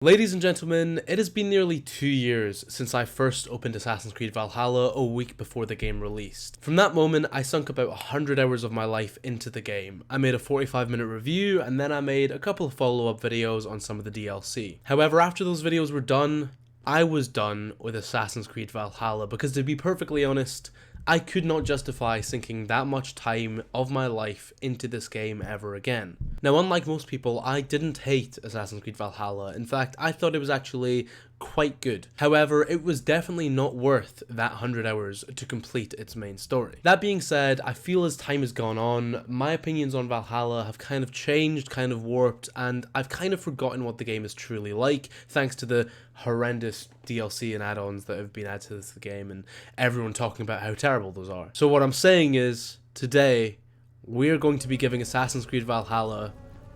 Ladies and gentlemen, it has been nearly 2 years since I first opened Assassin's Creed Valhalla a week before the game released. From that moment, I sunk about 100 hours of my life into the game. I made a 45-minute review, and then I made a couple of follow-up videos on some of the DLC. However, after those videos were done, I was done with Assassin's Creed Valhalla because, to be perfectly honest, I could not justify sinking that much time of my life into this game ever again. Now, unlike most people, I didn't hate Assassin's Creed Valhalla. In fact, I thought it was actually quite good. However, it was definitely not worth that 100 hours to complete its main story. That being said, I feel as time has gone on, my opinions on Valhalla have kind of changed, kind of warped, and I've kind of forgotten what the game is truly like, thanks to the horrendous DLC and add-ons that have been added to this game and everyone talking about how terrible those are. So what I'm saying is, today, we're going to be giving Assassin's Creed Valhalla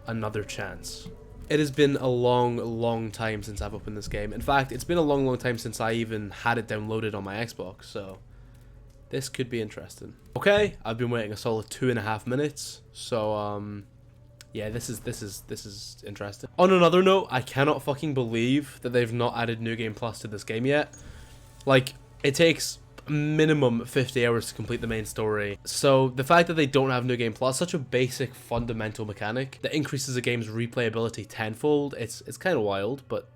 another chance. It has been a long time since I've opened this game. In fact, it's been a long time since I even had it downloaded on my Xbox, so this could be interesting. Okay, I've been waiting a solid 2.5 minutes, so yeah, this is interesting. On another note, I cannot fucking believe that they've not added New Game Plus to this game yet. Like, it takes minimum 50 hours to complete the main story. So the fact that they don't have New Game Plus, such a basic fundamental mechanic that increases a game's replayability tenfold, it's kind of wild, but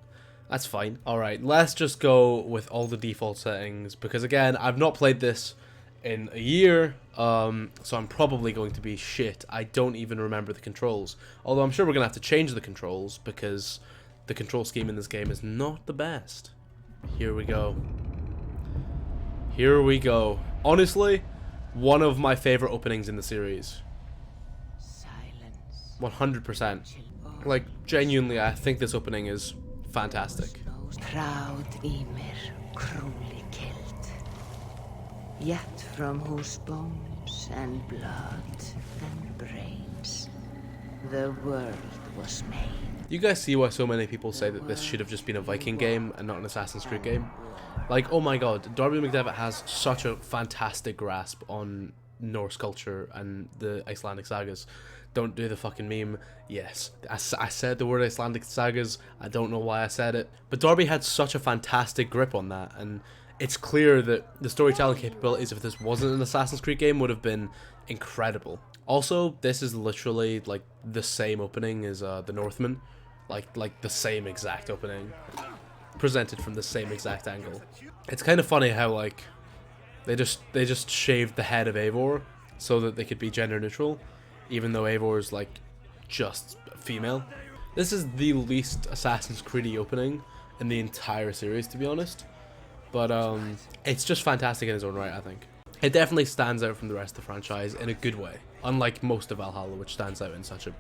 that's fine. Alright, let's just go with all the default settings, because again, I've not played this in a year, so I'm probably going to be shit. I don't even remember the controls, although I'm sure we're gonna have to change the controls because the control scheme in this game is not the best. Here we go. Here we go. Honestly, one of my favorite openings in the series. 100%. Like, genuinely, I think this opening is fantastic. Proud Ymir, cruelly killed, yet from whose bones and blood and brains the world was made. You guys see why so many people say that this should have just been a Viking game and not an Assassin's Creed game? Like, oh my god, Darby McDevitt has such a fantastic grasp on Norse culture and the Icelandic sagas. Don't do the fucking meme. Yes, I said the word Icelandic sagas. I don't know why I said it. But Darby had such a fantastic grip on that, and it's clear that the storytelling capabilities, if this wasn't an Assassin's Creed game, would have been incredible. Also, this is literally like the same opening as the Northman. Like the same exact opening, presented from the same exact angle. It's kind of funny how like they just shaved the head of Eivor so that they could be gender neutral, even though Eivor is like just female. This is the least Assassin's Creed opening in the entire series, to be honest, but it's just fantastic in its own right. I think it definitely stands out from the rest of the franchise in a good way, unlike most of Valhalla, which stands out in such a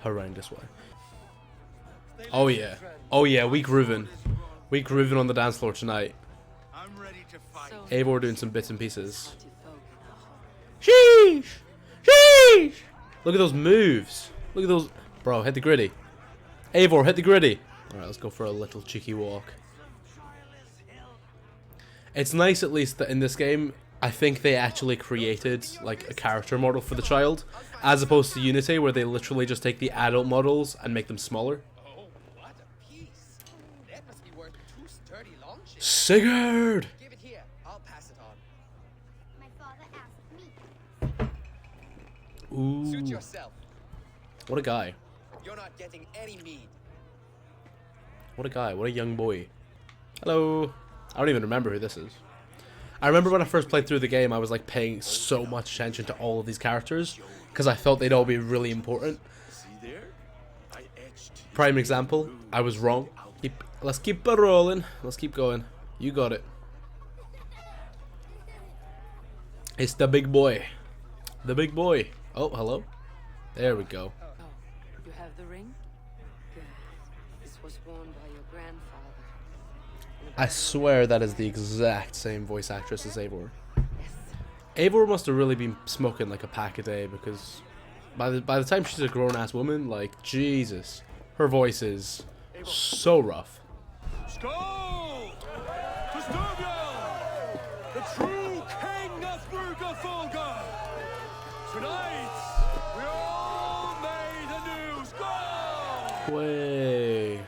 horrendous way. Oh yeah, we grooving on the dance floor tonight. Eivor doing some bits and pieces. Sheesh! Sheesh! Look at those moves. Look at those. Bro, hit the gritty. Eivor, hit the gritty. Alright, let's go for a little cheeky walk. It's nice at least that in this game, I think they actually created like a character model for the child, as opposed to Unity, where they literally just take the adult models and make them smaller. Sigurd! Give it here. I'll pass it on. My father asked me. Ooh. Suit yourself. What a guy. You're not getting any meat. What a guy. What a young boy. Hello. I don't even remember who this is. I remember when I first played through the game, I was like paying so much attention to all of these characters because I felt they'd all be really important. Prime example, I was wrong. Let's keep it rolling. Let's keep going. You got it. It's the big boy. The big boy. Oh, hello. There we go. Oh, you have the ring? Good. This was worn by your grandfather. I swear that is the exact same voice actress as Eivor. Yes. Eivor must have really been smoking like a pack a day, because by the time she's a grown-ass woman, like, Jesus, her voice is so rough. Skål! To Sturbiel, the true king of Burgerfolga! Tonight, we all made a new Skål! Way.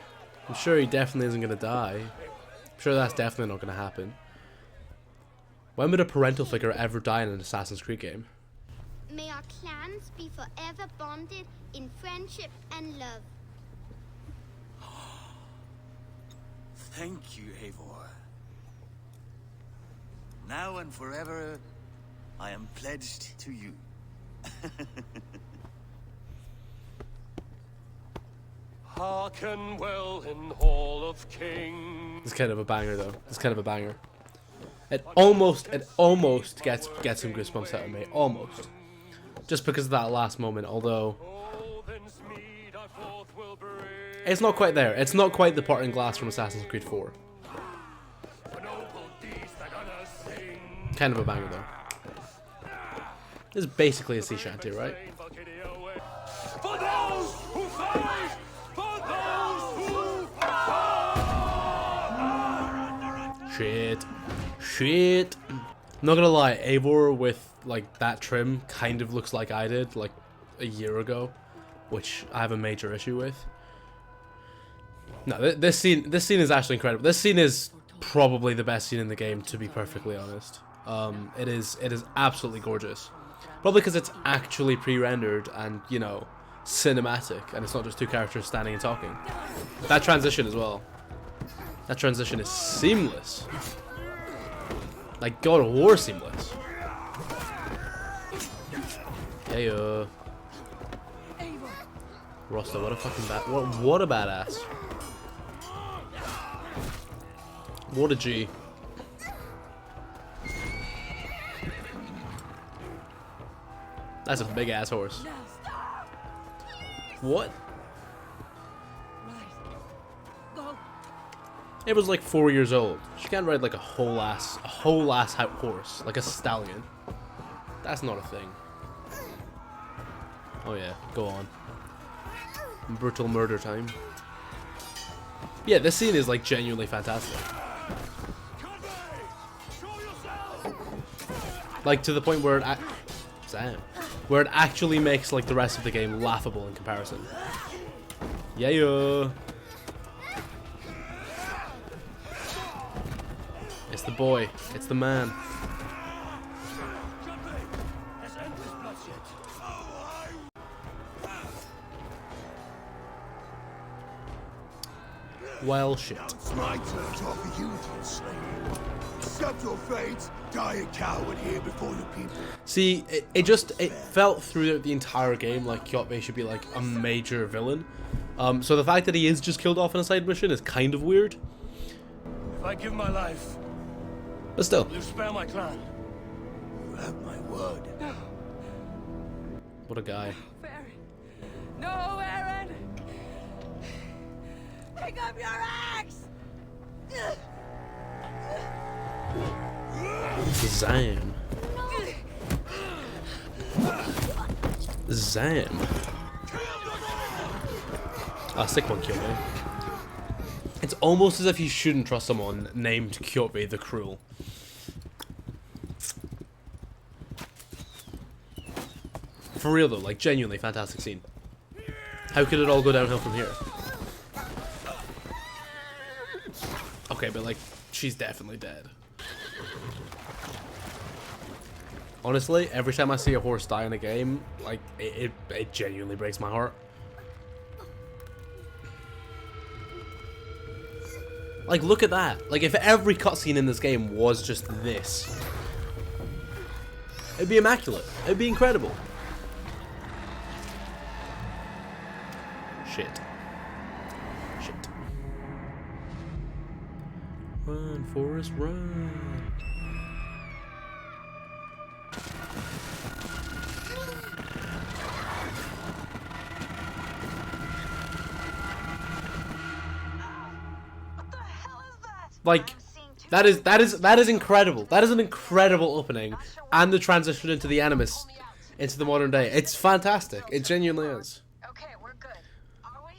sure he definitely isn't gonna die. I'm sure that's definitely not gonna happen. When would a parental figure ever die in an Assassin's Creed game? May our clans be forever bonded in friendship and love. Thank you, Eivor. Now and forever, I am pledged to you. Hearken well in Hall of Kings. It's kind of a banger though. It's kind of a banger. It almost gets some goosebumps out of me. Almost. Just because of that last moment, although Odin's mead I forth will bring. it's not quite there. It's not quite the parting glass from Assassin's Creed 4. Noble deeds that others sing. Kind of a banger though. This is basically a sea shanty, right? For those who fight! For those who fight! Shit. Not gonna lie, Eivor with like that trim kind of looks like I did like a year ago, which I have a major issue with. No, this scene is actually incredible. This scene is probably the best scene in the game, to be perfectly honest. It is absolutely gorgeous. Probably because it's actually pre-rendered and, you know, cinematic, and it's not just two characters standing and talking. That transition as well. That transition is seamless. Like God of War seamless. Yeah. Rosta, what a fucking what a badass. What a G. That's a big ass horse. What? It was like 4 years old. She can't ride like a whole ass horse, like a stallion. That's not a thing. Oh yeah, go on. Brutal murder time. Yeah, this scene is like genuinely fantastic. Like to the point where it where it actually makes like the rest of the game laughable in comparison. Yeah. It's the boy. It's the man. Well, shit. It's my turn to offer you to slay. Accept your fate. Die a coward here before your people. See, it felt throughout the entire game like Kjotve should be like a major villain. So the fact that he is just killed off in a side mission is kind of weird. If I give my life, But still. will you spare my clan? You have my word. What a guy. Barry. No, Aaron! Pick up your axe! Zam. Zam. Ah, sick one, Kjotve. It's almost as if you shouldn't trust someone named Kjotve the Cruel. For real though, like genuinely fantastic scene. How could it all go downhill from here? Okay, but like, she's definitely dead. Honestly, every time I see a horse die in a game, like, it genuinely breaks my heart. Like, look at that. Like, if every cutscene in this game was just this, it'd be immaculate. It'd be incredible. Shit. Run, Forrest, run. Like, that is incredible. That is an incredible opening, and the transition into the Animus, into the modern day. It's fantastic. It genuinely is. Okay, we're good. Are we?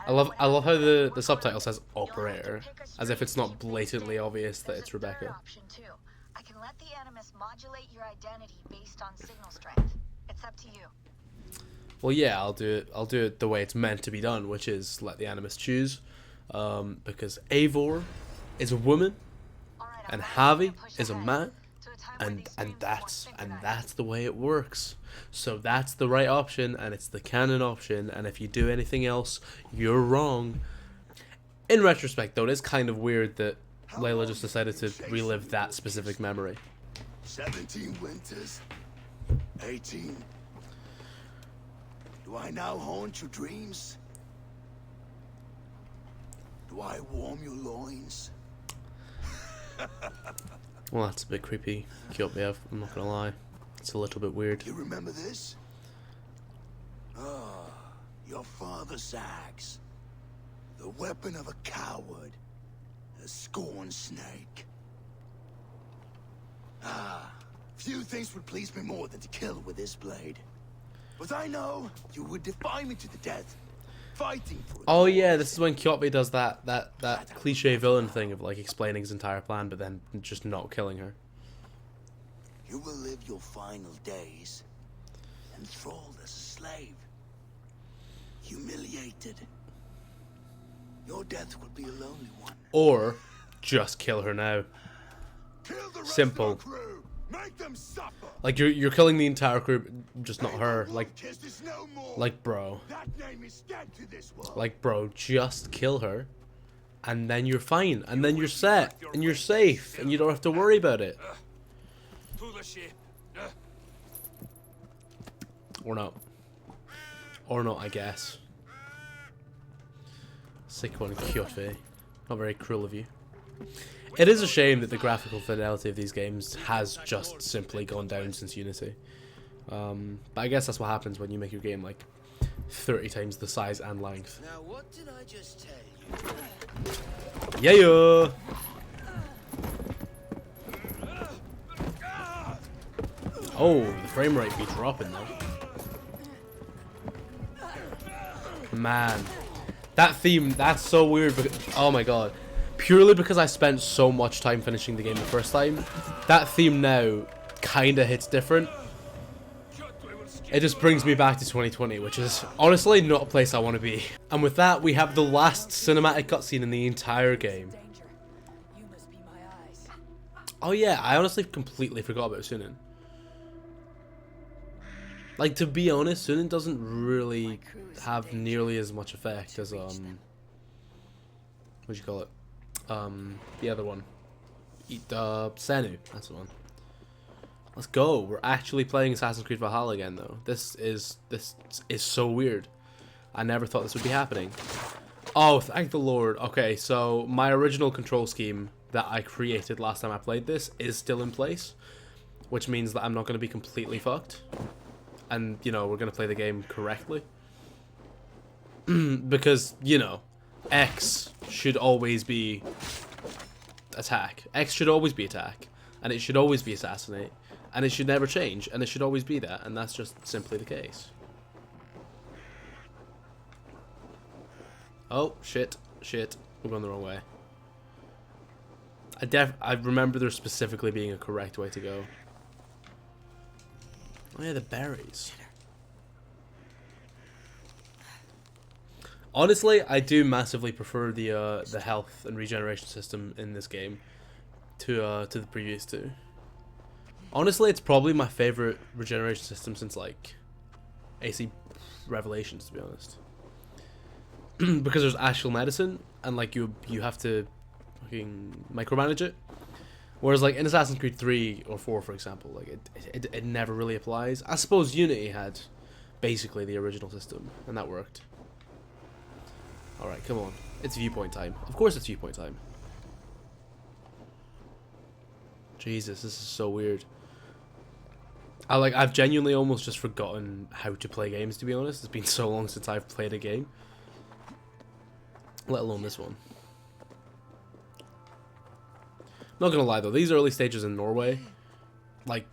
I love how the subtitle says operator, as if it's not blatantly obvious that it's Rebecca. I can let the Animus modulate your identity based on signal strength. It's up to you. Well, yeah, I'll do it the way it's meant to be done, which is let the Animus choose. because Eivor is a woman Alright, and I'm ready Javi to push is a ahead man, to a time when these streams won't that's the way it works. So that's the right option, and it's the canon option, and if you do anything else, you're wrong. In retrospect, though, it is kind of weird that Layla just decided to relive that specific memory. 17 winters. 18. Do I now haunt your dreams? Do I warm your loins? Well, that's a bit creepy, Kjotve, I'm not gonna lie. It's a little bit weird. You remember this? Ah, your father's axe. The weapon of a coward. A scorned snake. Ah, few things would please me more than to kill with this blade. But I know you would defy me to the death. Fighting for the Oh yeah, this is when Kjotve does that cliche villain thing of like explaining his entire plan but then just not killing her. You will live your final days enthralled as a slave. Humiliated. Your death would be a lonely one. Or just kill her now. Kill the rest Simple. of the crew. Make them suffer. Like you're killing the entire crew, just not her. Like No more. bro. That name is dead to this world. Like bro, just kill her and then you're fine and then you're set and you're safe and you don't have to worry about it. To the ship. Or not. Or not, I guess. Sick one, Kjotve. Not very cruel of you. It is a shame that the graphical fidelity of these games has just simply gone down since Unity. But I guess that's what happens when you make your game like 30 times the size and length. Now, what did I just tell you? Yeah! Oh, the frame rate be dropping though. Man, that theme, that's so weird. Because, oh my god. Purely because I spent so much time finishing the game the first time, that theme now kind of hits different. It just brings me back to 2020, which is honestly not a place I want to be. And with that, we have the last cinematic cutscene in the entire game. You must be my eyes. Oh yeah, I honestly completely forgot about Sunan. Like, to be honest, Sunan doesn't really have nearly as much effect as, what do you call it? The other one. Senu, that's the one. Let's go. We're actually playing Assassin's Creed Valhalla again, though. This is so weird. I never thought this would be happening. Oh, thank the Lord. Okay, so my original control scheme that I created last time I played this is still in place, which means that I'm not going to be completely fucked. And, you know, we're going to play the game correctly. Because, you know, X should always be attack. X should always be attack. And it should always be assassinate. And it should never change. And it should always be that. And that's just simply the case. Oh, shit. Shit. We're going the wrong way. I remember there specifically being a correct way to go. Oh yeah, the berries. Honestly, I do massively prefer the health and regeneration system in this game to the previous two. Honestly, it's probably my favorite regeneration system since like AC Revelations, to be honest. Because there's actual medicine and like you have to fucking micromanage it. Whereas like in Assassin's Creed 3 or 4, for example, like it never really applies. I suppose Unity had basically the original system, and that worked. Alright, come on. It's viewpoint time. Of course it's viewpoint time. Jesus, this is so weird. I've genuinely almost just forgotten how to play games, to be honest. It's been so long since I've played a game. Let alone this one. Not gonna lie though, these early stages in Norway, like,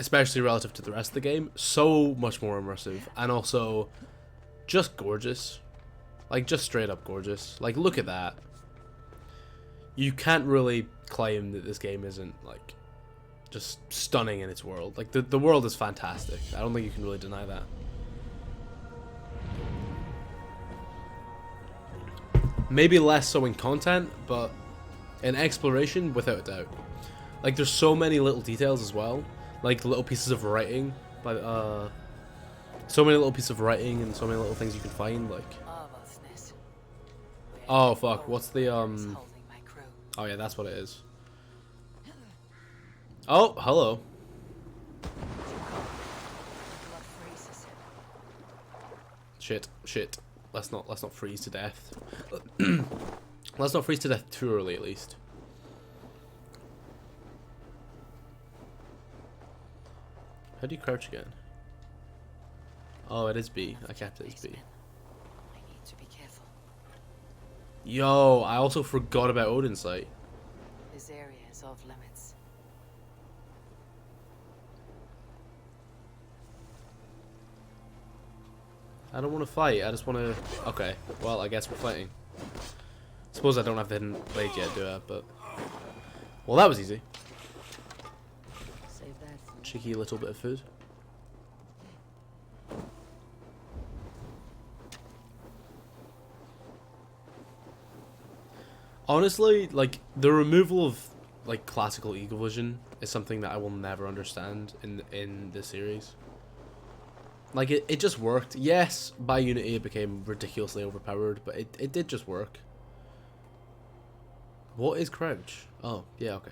especially relative to the rest of the game, so much more immersive, and also just gorgeous. Like, just straight up gorgeous. Like, look at that. You can't really claim that this game isn't, like, just stunning in its world. Like, the world is fantastic. I don't think you can really deny that. Maybe less so in content, but in exploration, without a doubt. Like, there's so many little details as well. Like, little pieces of writing. Like, so many little pieces of writing and so many little things you can find, like... Oh, fuck. What's the, Oh, yeah, that's what it is. Oh, hello. Shit. Let's not freeze to death. Let's not freeze to death too early, at least. How do you crouch again? Oh, it is B. I kept it as B. I need to be careful. Yo, I also forgot about Odin's sight. This area is off limits. I don't want to fight. I just want to... Okay, well, I guess we're fighting. Suppose I don't have the hidden blade yet, do I? But... Well, that was easy. Save that for Cheeky little bit of food. Honestly, like, the removal of, like, classical eagle vision is something that I will never understand in this series. Like, it just worked. Yes, by Unity it became ridiculously overpowered, but it did just work. What is crouch? Oh, yeah, okay.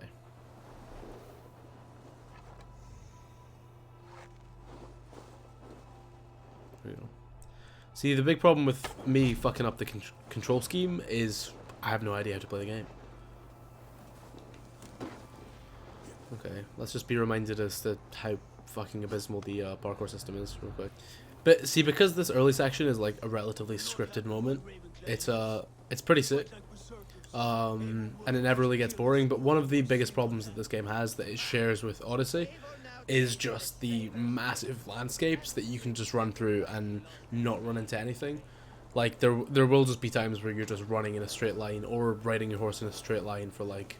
There you go. See, the big problem with me fucking up the control scheme is I have no idea how to play the game. Okay, let's just be reminded as to how fucking abysmal the parkour system is real quick. But see, because this early section is like a relatively scripted moment, it's pretty sick. And it never really gets boring, but one of the biggest problems that this game has that it shares with Odyssey is just the massive landscapes that you can just run through and not run into anything. Like, there will just be times where you're just running in a straight line or riding your horse in a straight line for like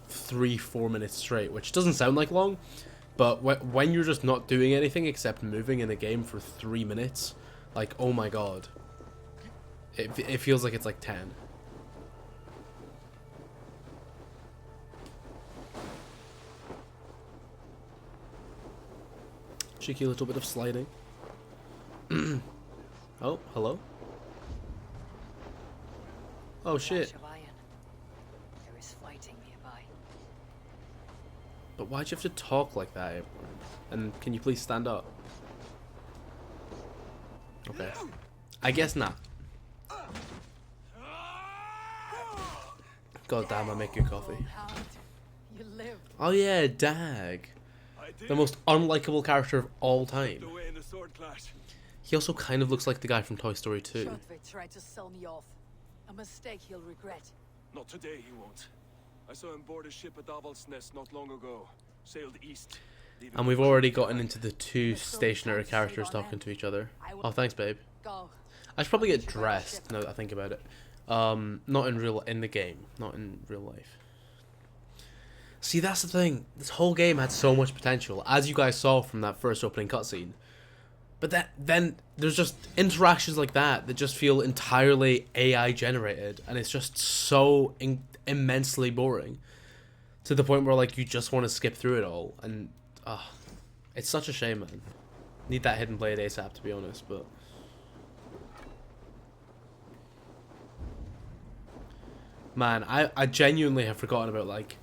3-4 minutes straight, which doesn't sound like long, but when you're just not doing anything except moving in a game for 3 minutes, like, oh my god, it feels like it's like 10. Cheeky little bit of sliding. Oh, hello. Oh shit. There is fighting nearby. But why'd you have to talk like that? And can you please stand up? Okay. I guess not. God damn, I make good coffee. You lived. Oh yeah, Dag. The most unlikable character of all time. He also kind of looks like the guy from Toy Story 2. Kjotve tried to sell me off. A mistake he'll regret. Not today, he won't. I saw him board a ship at Avaldsnes not long ago. Sailed east. And we've already gotten into the two stationary characters talking to each other. Oh, thanks, babe. Go. I should probably get dressed now that I think about it. Not in the game, not in real life. See, that's the thing. This whole game had so much potential, as you guys saw from that first opening cutscene. But then there's just interactions like that just feel entirely AI generated, and it's just so immensely boring, to the point where like you just want to skip through it all, and it's such a shame, man. Need that hidden blade ASAP, to be honest, but. Man, I genuinely have forgotten about like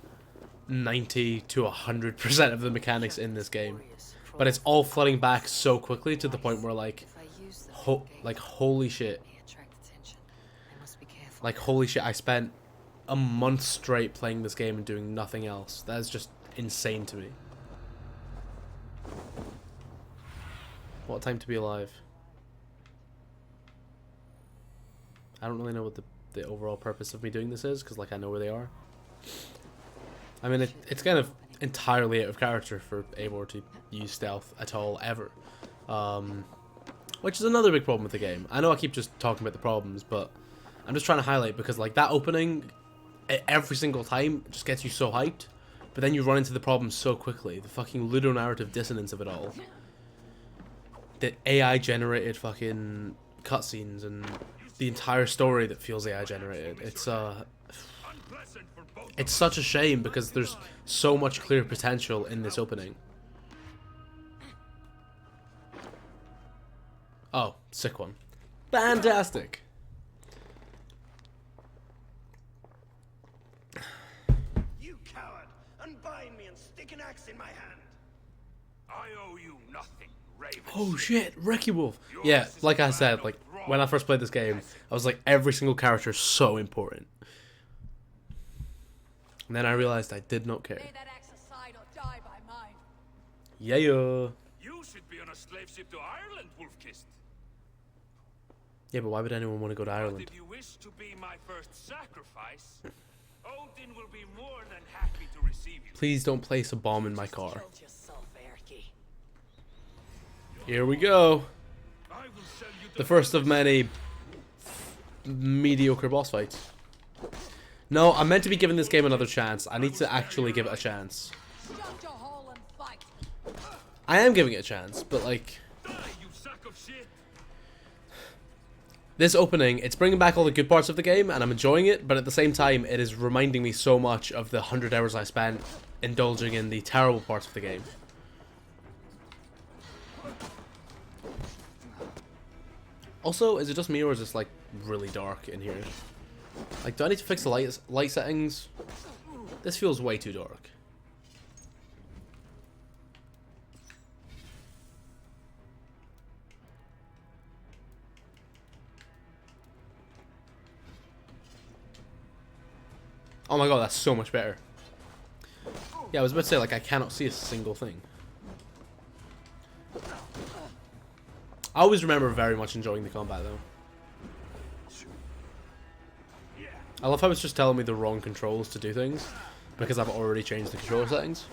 90 to 100% of the mechanics in this game, but it's all flooding back so quickly to the point where like, holy shit, like holy shit, I spent a month straight playing this game and doing nothing else. That is just insane to me. What a time to be alive. I don't really know what the overall purpose of me doing this is, because like I know where they are. I mean, it's kind of entirely out of character for Eivor to use stealth at all, ever. Which is another big problem with the game. I know I keep just talking about the problems, but I'm just trying to highlight, because like that opening, every single time, just gets you so hyped, but then you run into the problems so quickly. The fucking ludonarrative dissonance of it all. The AI generated fucking cutscenes and the entire story that feels AI generated. It's such a shame because there's so much clear potential in this opening. Oh, sick one. Fantastic. You coward! Unbind me and stick an axe in my hand. I owe you nothing, Raven. Oh shit, Wrecky Wolf. Yeah, like I said, like when I first played this game, I was like, every single character is so important. And then I realized I did not care. Lay that axe aside or die by mine. Yeah. You should be on a slave ship to Ireland, Wolf-Kissed. Yeah, but why would anyone want to go to But Ireland? if you wish to be my first sacrifice, Odin will be more than happy to receive you. Please don't place a bomb in my car. Killed yourself, Erky. Here we go. I will sell you The first of many mediocre boss fights. No, I'm meant to be giving this game another chance. I need to actually give it a chance. Shut your hole and fight. I am giving it a chance, but like, Die, you sack of shit. this opening, it's bringing back all the good parts of the game, and I'm enjoying it, but at the same time, it is reminding me so much of the 100 hours I spent indulging in the terrible parts of the game. Also, is it just me, or is this, like, really dark in here? Like, do I need to fix the light settings? This feels way too dark. Oh my god, that's so much better. Yeah, I was about to say, like, I cannot see a single thing. I always remember very much enjoying the combat, though. I love how it's just telling me the wrong controls to do things, because I've already changed the controller settings.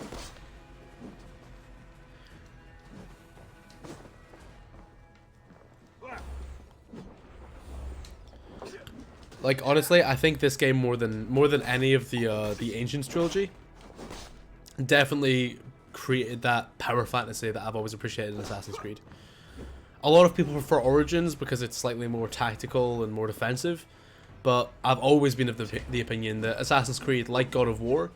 Like, honestly, I think this game more than any of the Ancients trilogy definitely created that power fantasy that I've always appreciated in Assassin's Creed. A lot of people prefer Origins because it's slightly more tactical and more defensive, but I've always been of the opinion that Assassin's Creed, like God of War,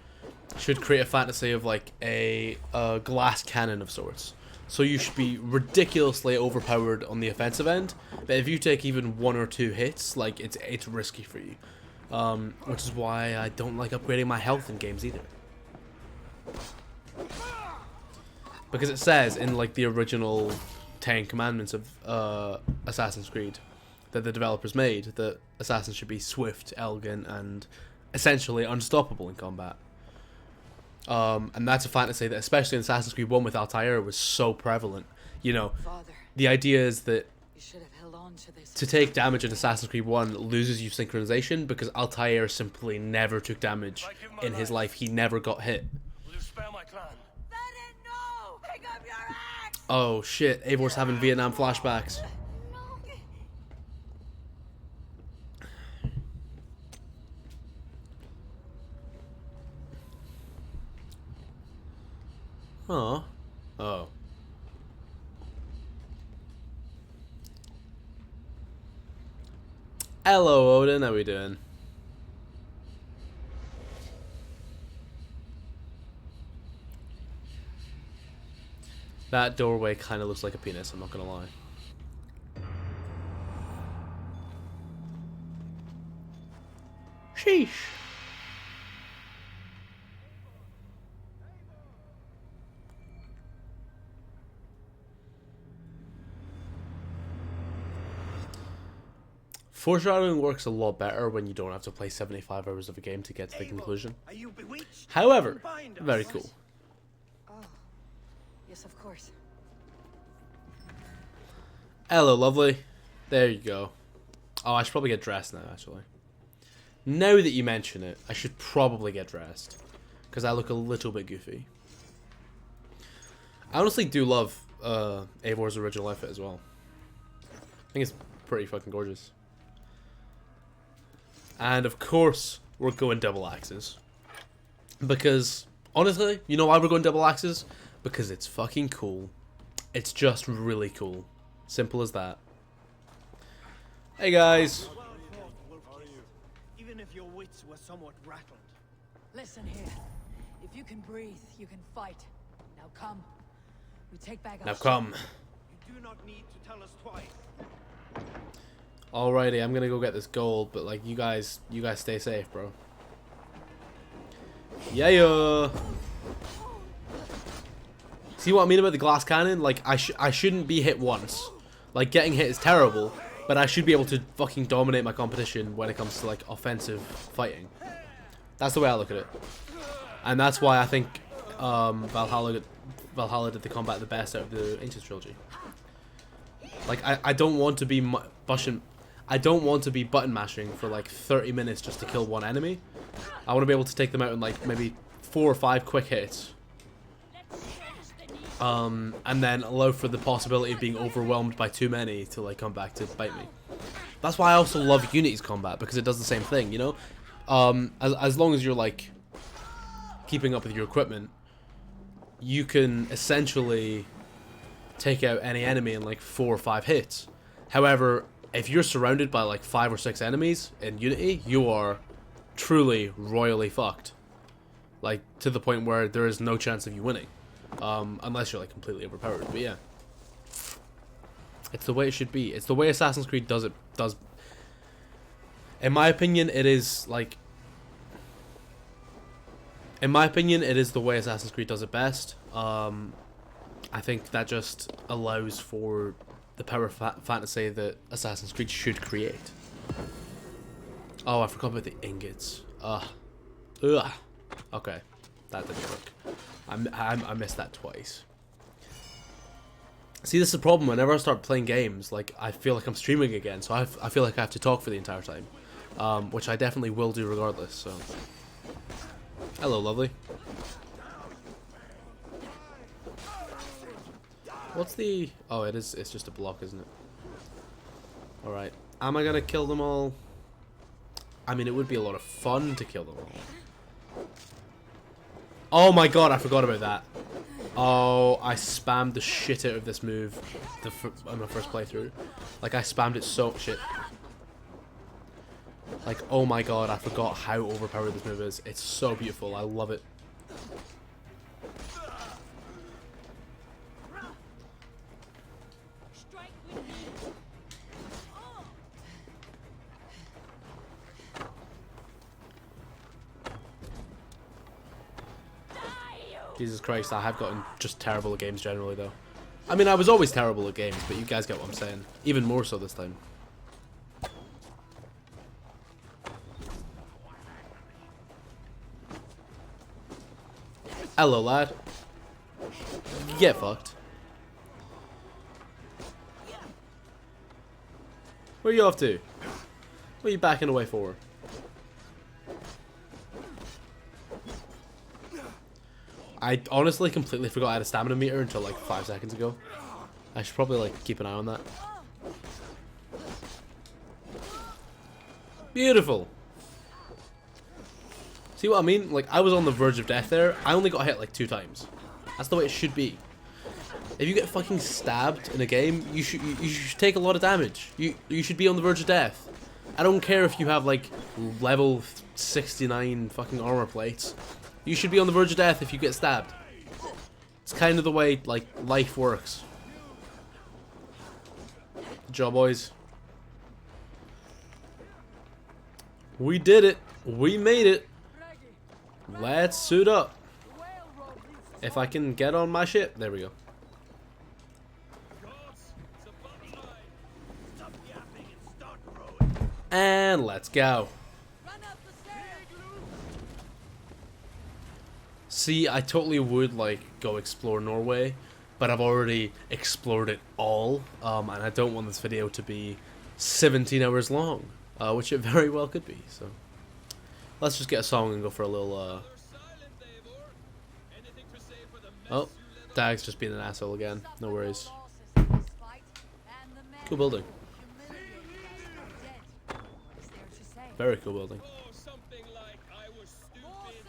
should create a fantasy of like a glass cannon of sorts. So you should be ridiculously overpowered on the offensive end, but if you take even 1 or 2 hits, like it's risky for you. Which is why I don't like upgrading my health in games either. Because it says in like the original 10 commandments of Assassin's Creed that the developers made that assassins should be swift, elegant, and essentially unstoppable in combat. And that's a fantasy that, especially in Assassin's Creed 1 with Altair, was so prevalent. You know, Father, the idea is that you should have held on to this. to take damage in Assassin's Creed 1 loses you synchronization because Altair simply never took damage in his life. He never got hit. Will you spare my clan? Let it know! Pick up your axe! Oh shit, Eivor's having Vietnam flashbacks. Aw. Oh. Hello, Odin. How we doing? That doorway kind of looks like a penis, I'm not gonna lie. Sheesh. Foreshadowing works a lot better when you don't have to play 75 hours of a game to get to the conclusion. Are you bewitched? However, Unbind us. very cool. Oh, yes, of course. Hello, lovely. There you go. Oh, I should probably get dressed now, actually. Now that you mention it, I should probably get dressed. Because I look a little bit goofy. I honestly do love Eivor's original outfit as well. I think it's pretty fucking gorgeous. And of course, we're going double axes. Because, honestly, you know why we're going double axes? Because it's fucking cool. It's just really cool. Simple as that. Hey guys. Even if your wits were somewhat rattled. Listen here. If you can breathe, you can fight. Now come. We take back our Now ship. come. You do not need to tell us twice. Alrighty, I'm gonna go get this gold, but like you guys stay safe, bro. Yeah. See what I mean about the glass cannon? Like I shouldn't be hit once. Like getting hit is terrible, but I should be able to fucking dominate my competition when it comes to like offensive fighting. That's the way I look at it, and that's why I think Valhalla did the combat the best out of the Ancients trilogy. Like I don't want to be button mashing for like 30 minutes just to kill one enemy. I want to be able to take them out in like maybe 4 or 5 quick hits. And then allow for the possibility of being overwhelmed by too many to like come back to bite me. That's why I also love Unity's combat, because it does the same thing, you know? As long as you're like keeping up with your equipment, you can essentially take out any enemy in like 4 or 5 hits. However, if you're surrounded by like 5 or 6 enemies in Unity, you are truly royally fucked. Like to the point where there is no chance of you winning. Unless you're like completely overpowered. But yeah, it's the way it should be. It's the way Assassin's Creed does. In my opinion, it is like. In my opinion, it is the way Assassin's Creed does it best. I think that just allows for the power of fantasy that Assassin's Creed should create. Oh, I forgot about the ingots. Ugh. Okay, that didn't work. I missed that twice. See, this is the problem. Whenever I start playing games, like I feel like I'm streaming again, so I feel like I have to talk for the entire time, which I definitely will do regardless. So, hello, lovely. What's the? Oh, it is. It's just a block, isn't it? All right. Am I gonna kill them all? I mean, it would be a lot of fun to kill them all. Oh my god, I forgot about that. Oh, I spammed the shit out of this move on my first playthrough. Like, I spammed it so shit. Like, oh my god, I forgot how overpowered this move is. It's so beautiful. I love it. Jesus Christ, I have gotten just terrible at games generally, though. I mean, I was always terrible at games, but you guys get what I'm saying. Even more so this time. Hello, lad. Get fucked. Where are you off to? What are you backing away for? I honestly completely forgot I had a stamina meter until like 5 seconds ago. I should probably like keep an eye on that. Beautiful. See what I mean? Like, I was on the verge of death there. I only got hit like 2 times. That's the way it should be. If you get fucking stabbed in a game, you should take a lot of damage. You should be on the verge of death. I don't care if you have like level 69 fucking armor plates. You should be on the verge of death if you get stabbed. It's kind of the way, like, life works. Good job, boys. We did it. We made it. Let's suit up. If I can get on my ship. There we go. And let's go. See, I totally would like go explore Norway, but I've already explored it all, and I don't want this video to be 17 hours long, which it very well could be. So let's just get a song and go for a little. Oh, Dag's just being an asshole again. No worries. Cool building. Very cool building.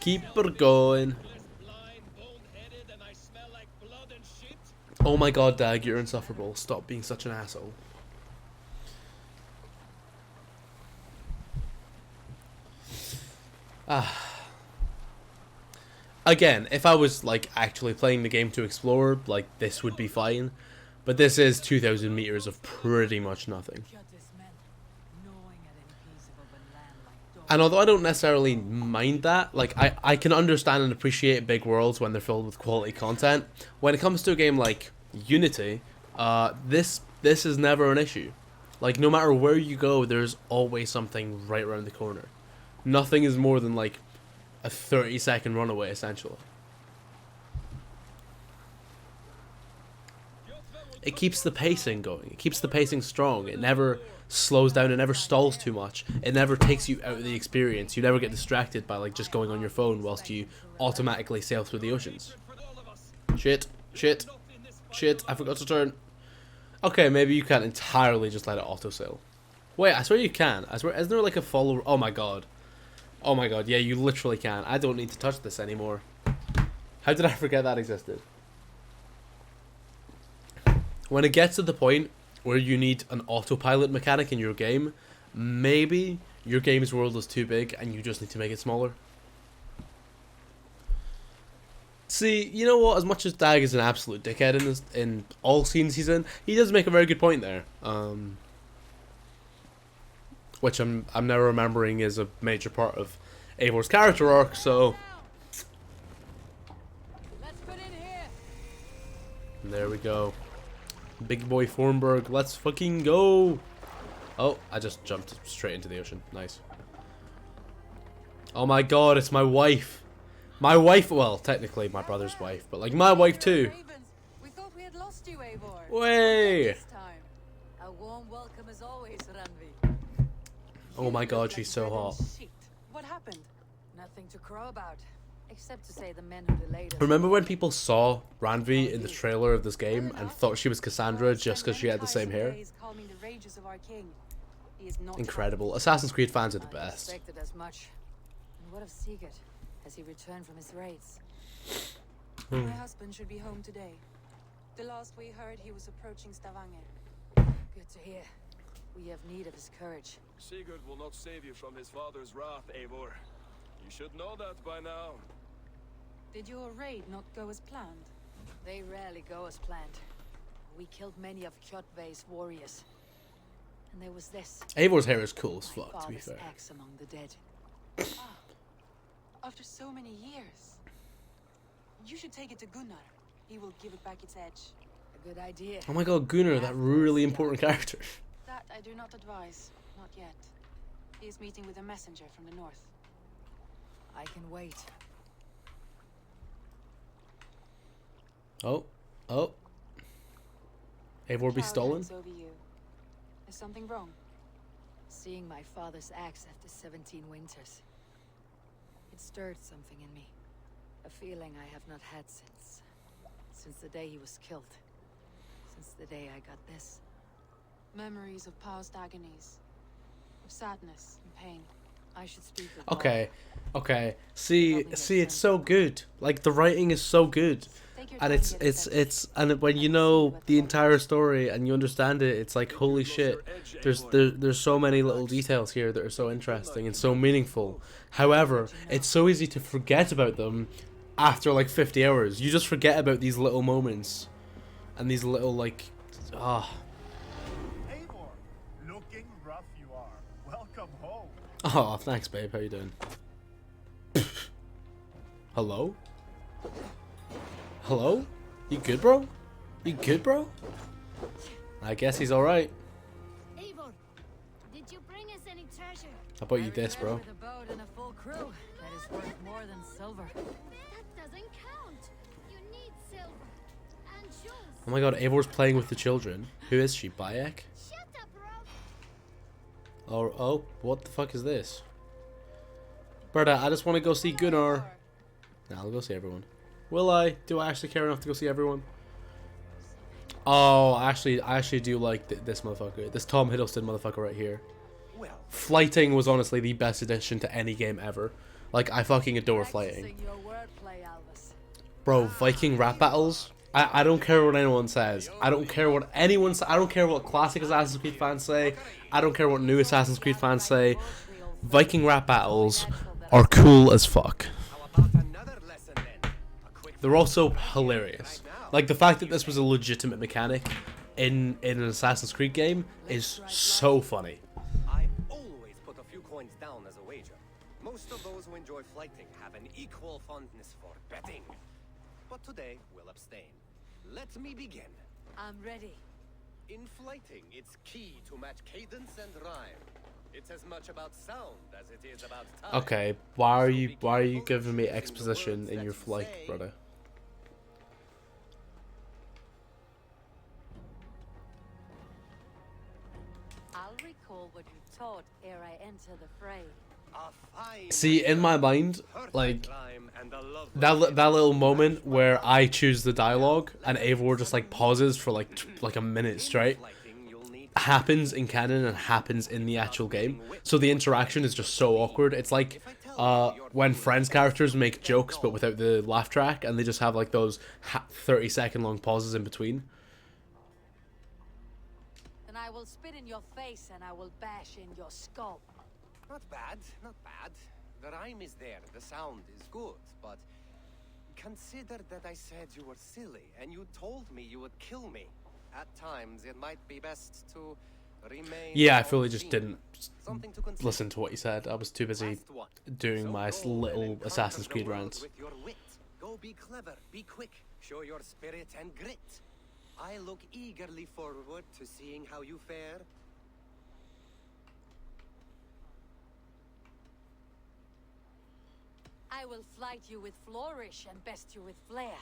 Keep her going. Oh my god, Dag, you're insufferable. Stop being such an asshole. Again, if I was like actually playing the game to explore, like this would be fine. But this is 2,000 meters of pretty much nothing. Kjotve's men, gnawing at any piece of open land like dogs. And although I don't necessarily mind that, like I can understand and appreciate big worlds when they're filled with quality content. When it comes to a game like Unity, this is never an issue. Like no matter where you go, there's always something right around the corner. Nothing is more than like a 30-second runaway, essentially. It keeps the pacing going. It keeps the pacing strong. It never slows down. It never stalls too much. It never takes you out of the experience. You never get distracted by like just going on your phone whilst you automatically sail through the oceans. Shit. Shit. Shit. I forgot to turn. Okay, maybe you can't entirely just let it auto sail. Wait, I swear you can. I swear, isn't there like a follow? Oh my god. Oh my god, yeah, you literally can. I don't need to touch this anymore. How did I forget that existed? When it gets to the point where you need an autopilot mechanic in your game, maybe your game's world is too big and you just need to make it smaller. See, you know what? As much as Dag is an absolute dickhead in all scenes he's in, he does make a very good point there. Which I'm now remembering is a major part of Eivor's character arc, so Let's put in here. there we go. Big boy Fornberg, let's fucking go. Oh, I just jumped straight into the ocean. Nice. Oh my god, it's my wife. My wife, well, technically my brother's wife, but like my wife too. Ravens, we thought we had lost you, Eivor. Way. This time. A warm welcome as always, Randvi. Oh my god, she's so hot. Shit. What happened? Nothing to crow about, except to say the men who delayed us. Remember when people saw Randvi in the trailer of this game and thought she was Cassandra just because she had the same hair? Incredible. Assassin's Creed fans are the I best. expected as much. And what of Sigurd? Has he returned from his raids? My husband should be home today. The last we heard, he was approaching Stavanger. Good to hear. We have need of his courage. Sigurd will not save you from his father's wrath, Eivor. You should know that by now. Did your raid not go as planned? They rarely go as planned. We killed many of Kjotve's warriors. And there was this. Eivor's hair is cool as My fuck, to be father's fair. axe among the dead. After so many years. You should take it to Gunnar. He will give it back its edge. A good idea. Oh my god, Gunnar, that really important character. That I do not advise. Not yet. He is meeting with a messenger from the north. I can wait. Oh, oh. Eivor be Cloud stolen? hangs over you. Is something wrong? Seeing my father's axe after 17 winters. It stirred something in me. A feeling I have not had since the day he was killed. Since the day I got this. Memories of past agonies. Of sadness and pain. I should speak with Okay, okay. See, it's so good. Like, the writing is so good. Take your And time getting settled. and when you know the entire story and you understand it, it's like, holy shit. There's so many little details here that are so interesting and so meaningful. However, it's so easy to forget about them after like 50 hours. You just forget about these little moments and these little like Eivor, looking rough you are. Welcome home. oh, thanks babe. How you doing? Hello? Hello? You good, bro? You good, bro? I guess he's all right. Eivor, did you bring us any treasure? How about you this, bro? With a boat and a full crew. That is worth more than silver. That doesn't count. You need silver and jewels. Oh my god, Eivor's playing with the children. Who is she? Bayek? Shut up, bro. Oh, what the fuck is this? Berta, I just want to go see Gunnar. Nah, I'll go see everyone. Will I? Do I actually care enough to go see everyone? Oh, I actually do like this motherfucker. This Tom Hiddleston motherfucker right here. Flighting was honestly the best addition to any game ever. Like, I fucking adore flighting. Practicing your wordplay, Albus. Bro, Viking rap battles? I don't care what anyone says. I don't care what anyone says. I don't care what classic Assassin's Creed fans say. I don't care what new Assassin's Creed fans say. Viking rap battles are cool as fuck. How about another lesson then? A quick They're also hilarious. Like the fact that this was a legitimate mechanic in an Assassin's Creed game is so funny. I always put a few coins down as a wager. Most of those who enjoy flighting have an equal fondness for betting. But today, we'll abstain. Let me begin. I'm ready. In flighting, it's key to match cadence and rhyme. It's as much about sound as it is about time. Okay, why are you giving me exposition in your flight, brother? I'll recall what you taught ere I enter the fray. See, in my mind, like Rhyme and a love that little moment where I choose the dialogue and Eivor just like pauses for like a minute straight happens in canon and happens in the actual game. So the interaction is just so awkward. It's like when Friends characters make jokes but without the laugh track, and they just have like those 30-second long pauses in between. Then I will spit in your face and I will bash in your skull. Not bad, not bad. The rhyme is there, the sound is good, but consider that I said you were silly and you told me you would kill me. At times, it might be best to remain. Yeah, I fully just didn't Something to consider. listen to what you said. I was too busy Last one. doing So my go little and encounter Assassin's the Creed world rants. with your wit. Go be clever, be quick, show your spirit and grit. I look eagerly forward to seeing how you fare. I will flight you with flourish and best you with flair.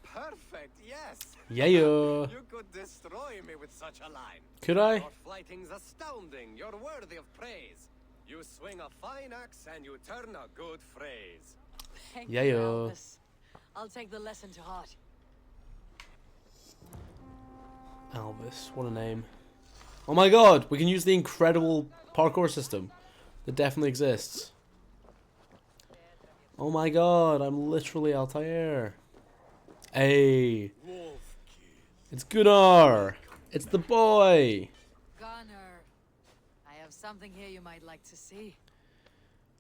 Perfect, yes. Yeah, yeah. You could destroy me with such a line. Could I? Your flighting's astounding. You're worthy of praise. You swing a fine axe and you turn a good phrase. Thank Yeah, you, yo. Elvis. I'll take the lesson to heart. Elvis, what a name. Oh my god, we can use the incredible parkour system that definitely exists. Oh my god, I'm literally Altair. Hey, it's Gunnar. It's the boy. Gunnar, I have something here you might like to see.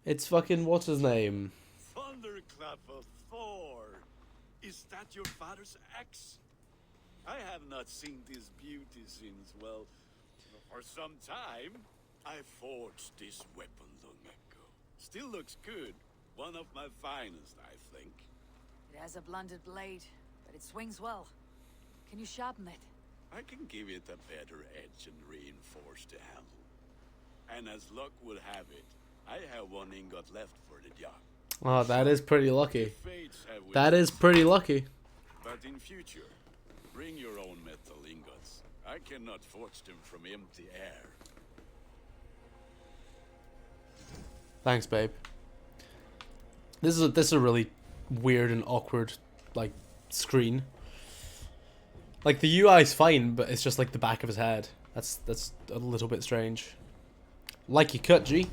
It's fucking what's his name? Thunderclap of Thor. Is that your father's axe? I have not seen this beauty since, well, for some time. I forged this weapon long ago. Still looks good. One of my finest, I think. It has a blunted blade, but it swings well. Can you sharpen it? I can give it a better edge and reinforce the handle. And as luck would have it, I have one ingot left for the job. Oh, that is pretty lucky. The fates have That is pretty lucky. But in future, bring your own metal ingots. I cannot forge them from empty air. Thanks, babe. This is a really weird and awkward like screen. Like the UI's fine, but it's just like the back of his head. That's a little bit strange. Like you cut, G.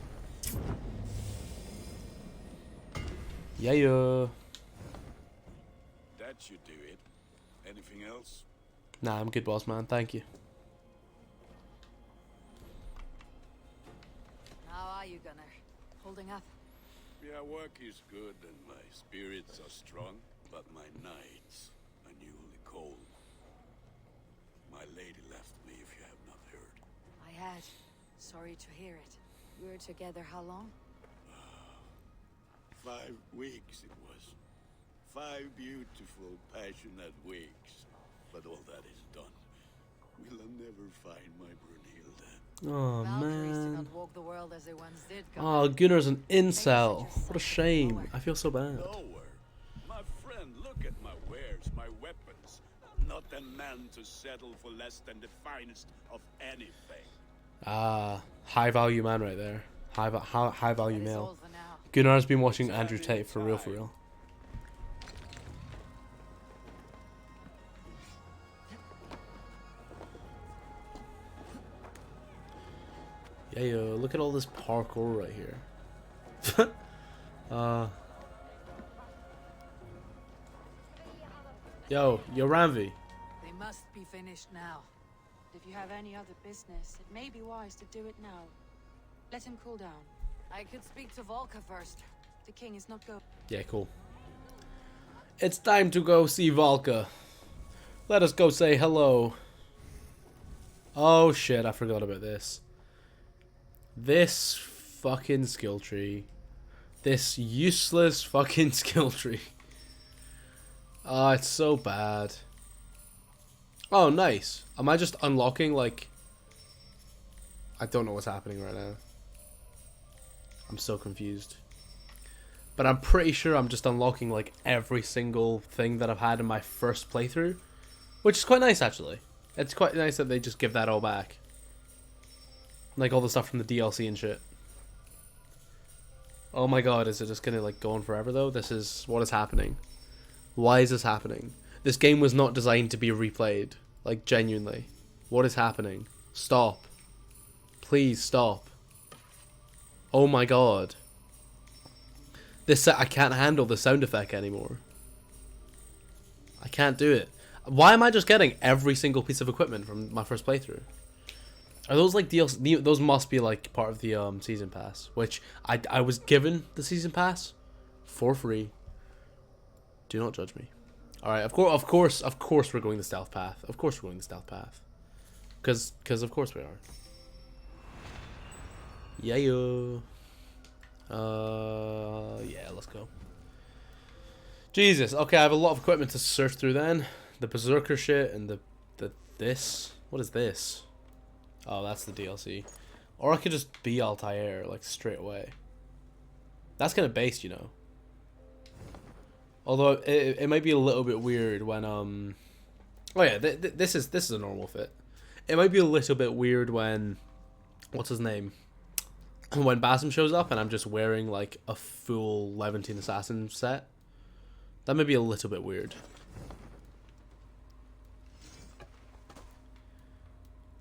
Yeah, yeah. That should do it. Anything else? Nah, I'm good, boss man. Thank you. How are you, Gunnar? Holding up? Yeah, work is good and my spirits are strong, but my nights are newly cold. My lady left me, if you have not heard. I had. Sorry to hear it. We were together how long? 5 weeks it was. 5 beautiful, passionate weeks. But all that is done. Will I never find my Brunhilde? Oh Valkyries do man. not walk the world as they once did, Oh, Gunnar. Gunnar's an incel. What a shame. I feel so bad. Nowhere. My friend, look at my wares, my weapons. I'm not a man to settle for less than the finest of anything. Ah, high value man right there. High value That is all male. for now. Gunnar's been watching Andrew Tate for real, for real. Yeah, yo, look at all this parkour right here. Yo, Ranvi. They must be finished now. If you have any other business, it may be wise to do it now. Let him cool down. I could speak to Volka first. The king is not go. Yeah, cool. It's time to go see Valka. Let us go say hello. Oh shit, I forgot about this. This fucking skill tree. This useless fucking skill tree. Oh, it's so bad. Oh, nice. Am I just unlocking, like... I don't know what's happening right now. I'm so confused. But I'm pretty sure I'm just unlocking, like, every single thing that I've had in my first playthrough. Which is quite nice, actually. It's quite nice that they just give that all back. Like, all the stuff from the DLC and shit. Oh my god, is it just gonna, like, go on forever, though? This is... What is happening? Why is this happening? This game was not designed to be replayed. Like, genuinely. What is happening? Stop. Please stop. Oh my god. I can't handle the sound effect anymore. I can't do it. Why am I just getting every single piece of equipment from my first playthrough? Are those like DLC? Those must be like part of the season pass, which I was given the season pass for free. Do not judge me. All right, of course we're going the stealth path. Of course we're going the stealth path. Because of course we are. Yeah. Yeah, let's go. Jesus. Okay, I have a lot of equipment to search through then. The berserker shit and the this. What is this? Oh, that's the DLC. Or I could just be Altair, like, straight away. That's kind of based, you know. Although, it might be a little bit weird when, Oh yeah, this is a normal fit. It might be a little bit weird when... What's his name? When Basim shows up and I'm just wearing, like, a full Levantine Assassin set. That might be a little bit weird.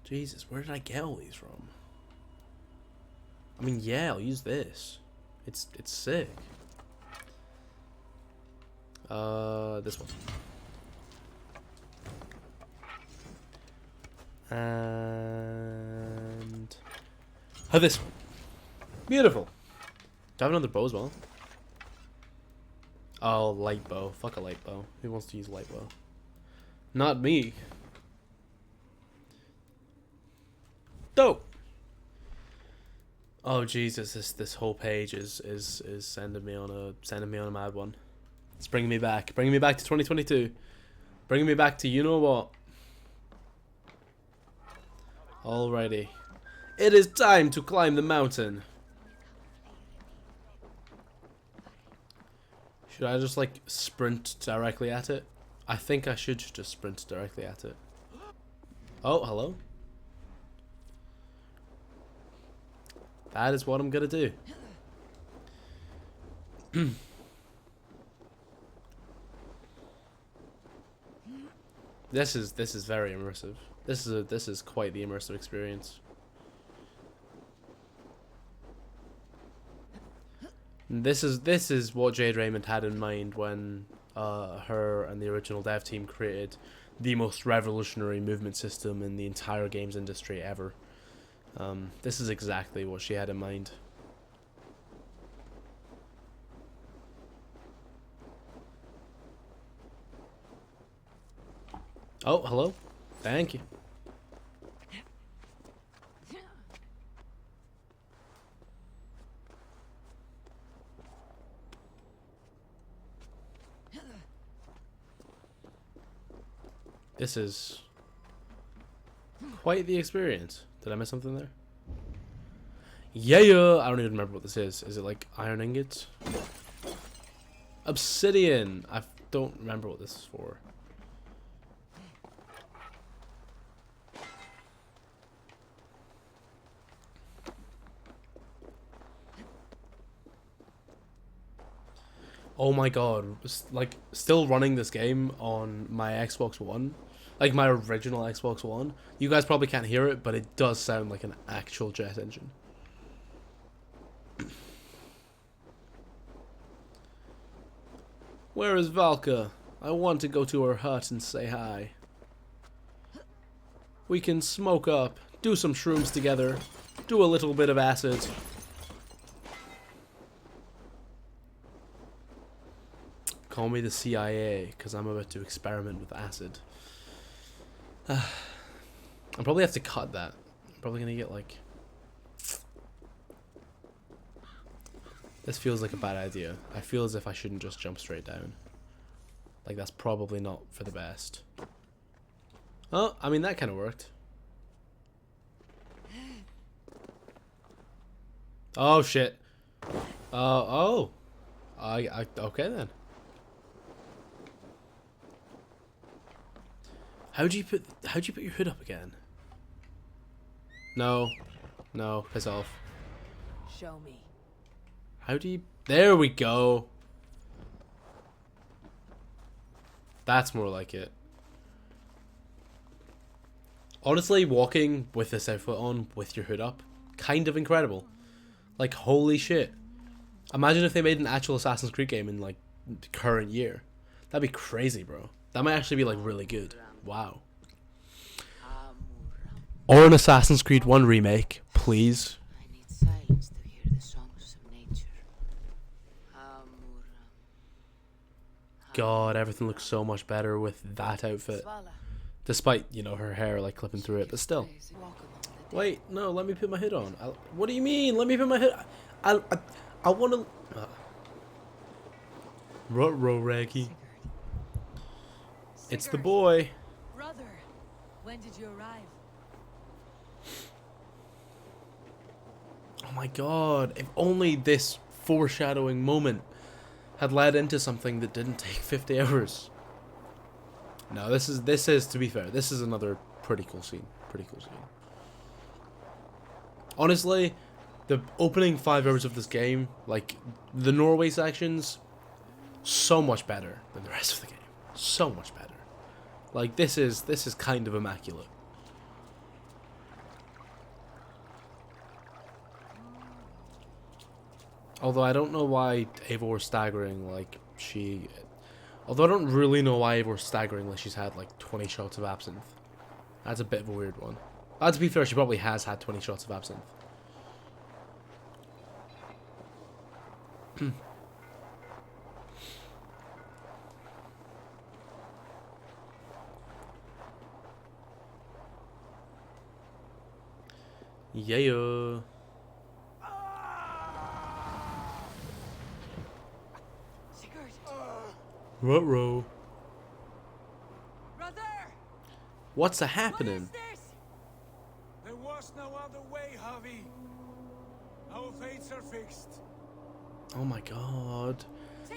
Jesus, where did I get all these from? I mean, yeah, I'll use this. It's sick. This one. And... Oh, this one. Beautiful. Do I have another bow as well? Oh, light bow. Fuck a light bow. Who wants to use a light bow? Not me. Dope. Oh Jesus, this whole page is sending me on a mad one. It's bringing me back to 2022, bringing me back to you know what. Alrighty, it is time to climb the mountain. Should I just like sprint directly at it? I think I should just sprint directly at it. Oh, hello. That is what I'm gonna do. This is very immersive. This is quite the immersive experience. This is what Jade Raymond had in mind when her and the original dev team created the most revolutionary movement system in the entire games industry ever. This is exactly what she had in mind. Oh, hello. Thank you. This is quite the experience. Did I miss something there? Yeah, I don't even remember what this is. Is it like iron ingots? Obsidian. I don't remember what this is for. Oh my god, like, still running this game on my Xbox One, like my original Xbox One. You guys probably can't hear it, but it does sound like an actual jet engine. Where is Valka? I want to go to her hut and say hi. We can smoke up, do some shrooms together, do a little bit of acid. Call me the CIA, because I'm about to experiment with acid. I'll probably have to cut that. I'm probably gonna get like... This feels like a bad idea. I feel as if I shouldn't just jump straight down. Like, that's probably not for the best. Oh, I mean, that kind of worked. Oh, shit. Oh. Okay, then. How'd you put your hood up again? No. No, piss off. Show me. How do you... There we go. That's more like it. Honestly, walking with this outfit on, with your hood up, kind of incredible. Like, holy shit. Imagine if they made an actual Assassin's Creed game in, like, the current year. That'd be crazy, bro. That might actually be, like, really good. Wow. Or an Assassin's Creed 1 remake, please. I need silence to hear the songs of nature. God, everything looks so much better with that outfit. Despite, you know, her hair, like, clipping through it, but still. Wait, no, let me put my hood on. What do you mean? Let me put my hood... I want to... Ruh-roh, Raggy. It's the boy. Brother, when did you arrive? Oh my god, if only this foreshadowing moment had led into something that didn't take 50 hours. No, this is to be fair, this is another pretty cool scene. Honestly, the opening 5 hours of this game, like the Norway sections, so much better than the rest of the game. So much better. Like this is kind of immaculate. Although I don't know why Eivor's staggering like she... Although I don't really know why Eivor's staggering like she's had like 20 shots of absinthe. That's a bit of a weird one. To be fair, she probably has had 20 shots of absinthe. Yeah. Ruh-roh. Brother! What's happening? What is this? There was no other way, Javi. Our fates are fixed. Oh my god.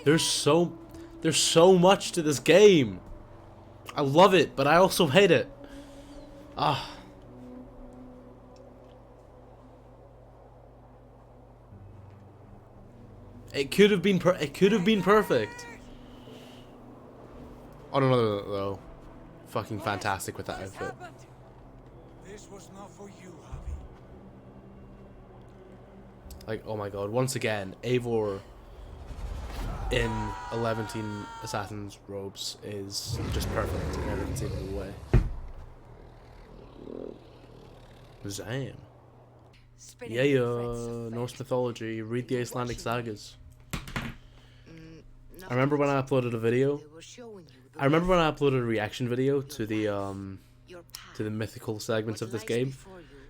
There's so much to this game. I love it, but I also hate it. Ah. It could have been perfect. On another note, though, fucking fantastic with that outfit. This was not for you, Javi. Like, oh my god, once again, Eivor in 11 Assassin's robes is just perfect in every conceivable way. Zam. Yeah, Norse mythology, read the Icelandic sagas. I remember when I uploaded a video. I remember when I uploaded a reaction video to the mythical segments of this game,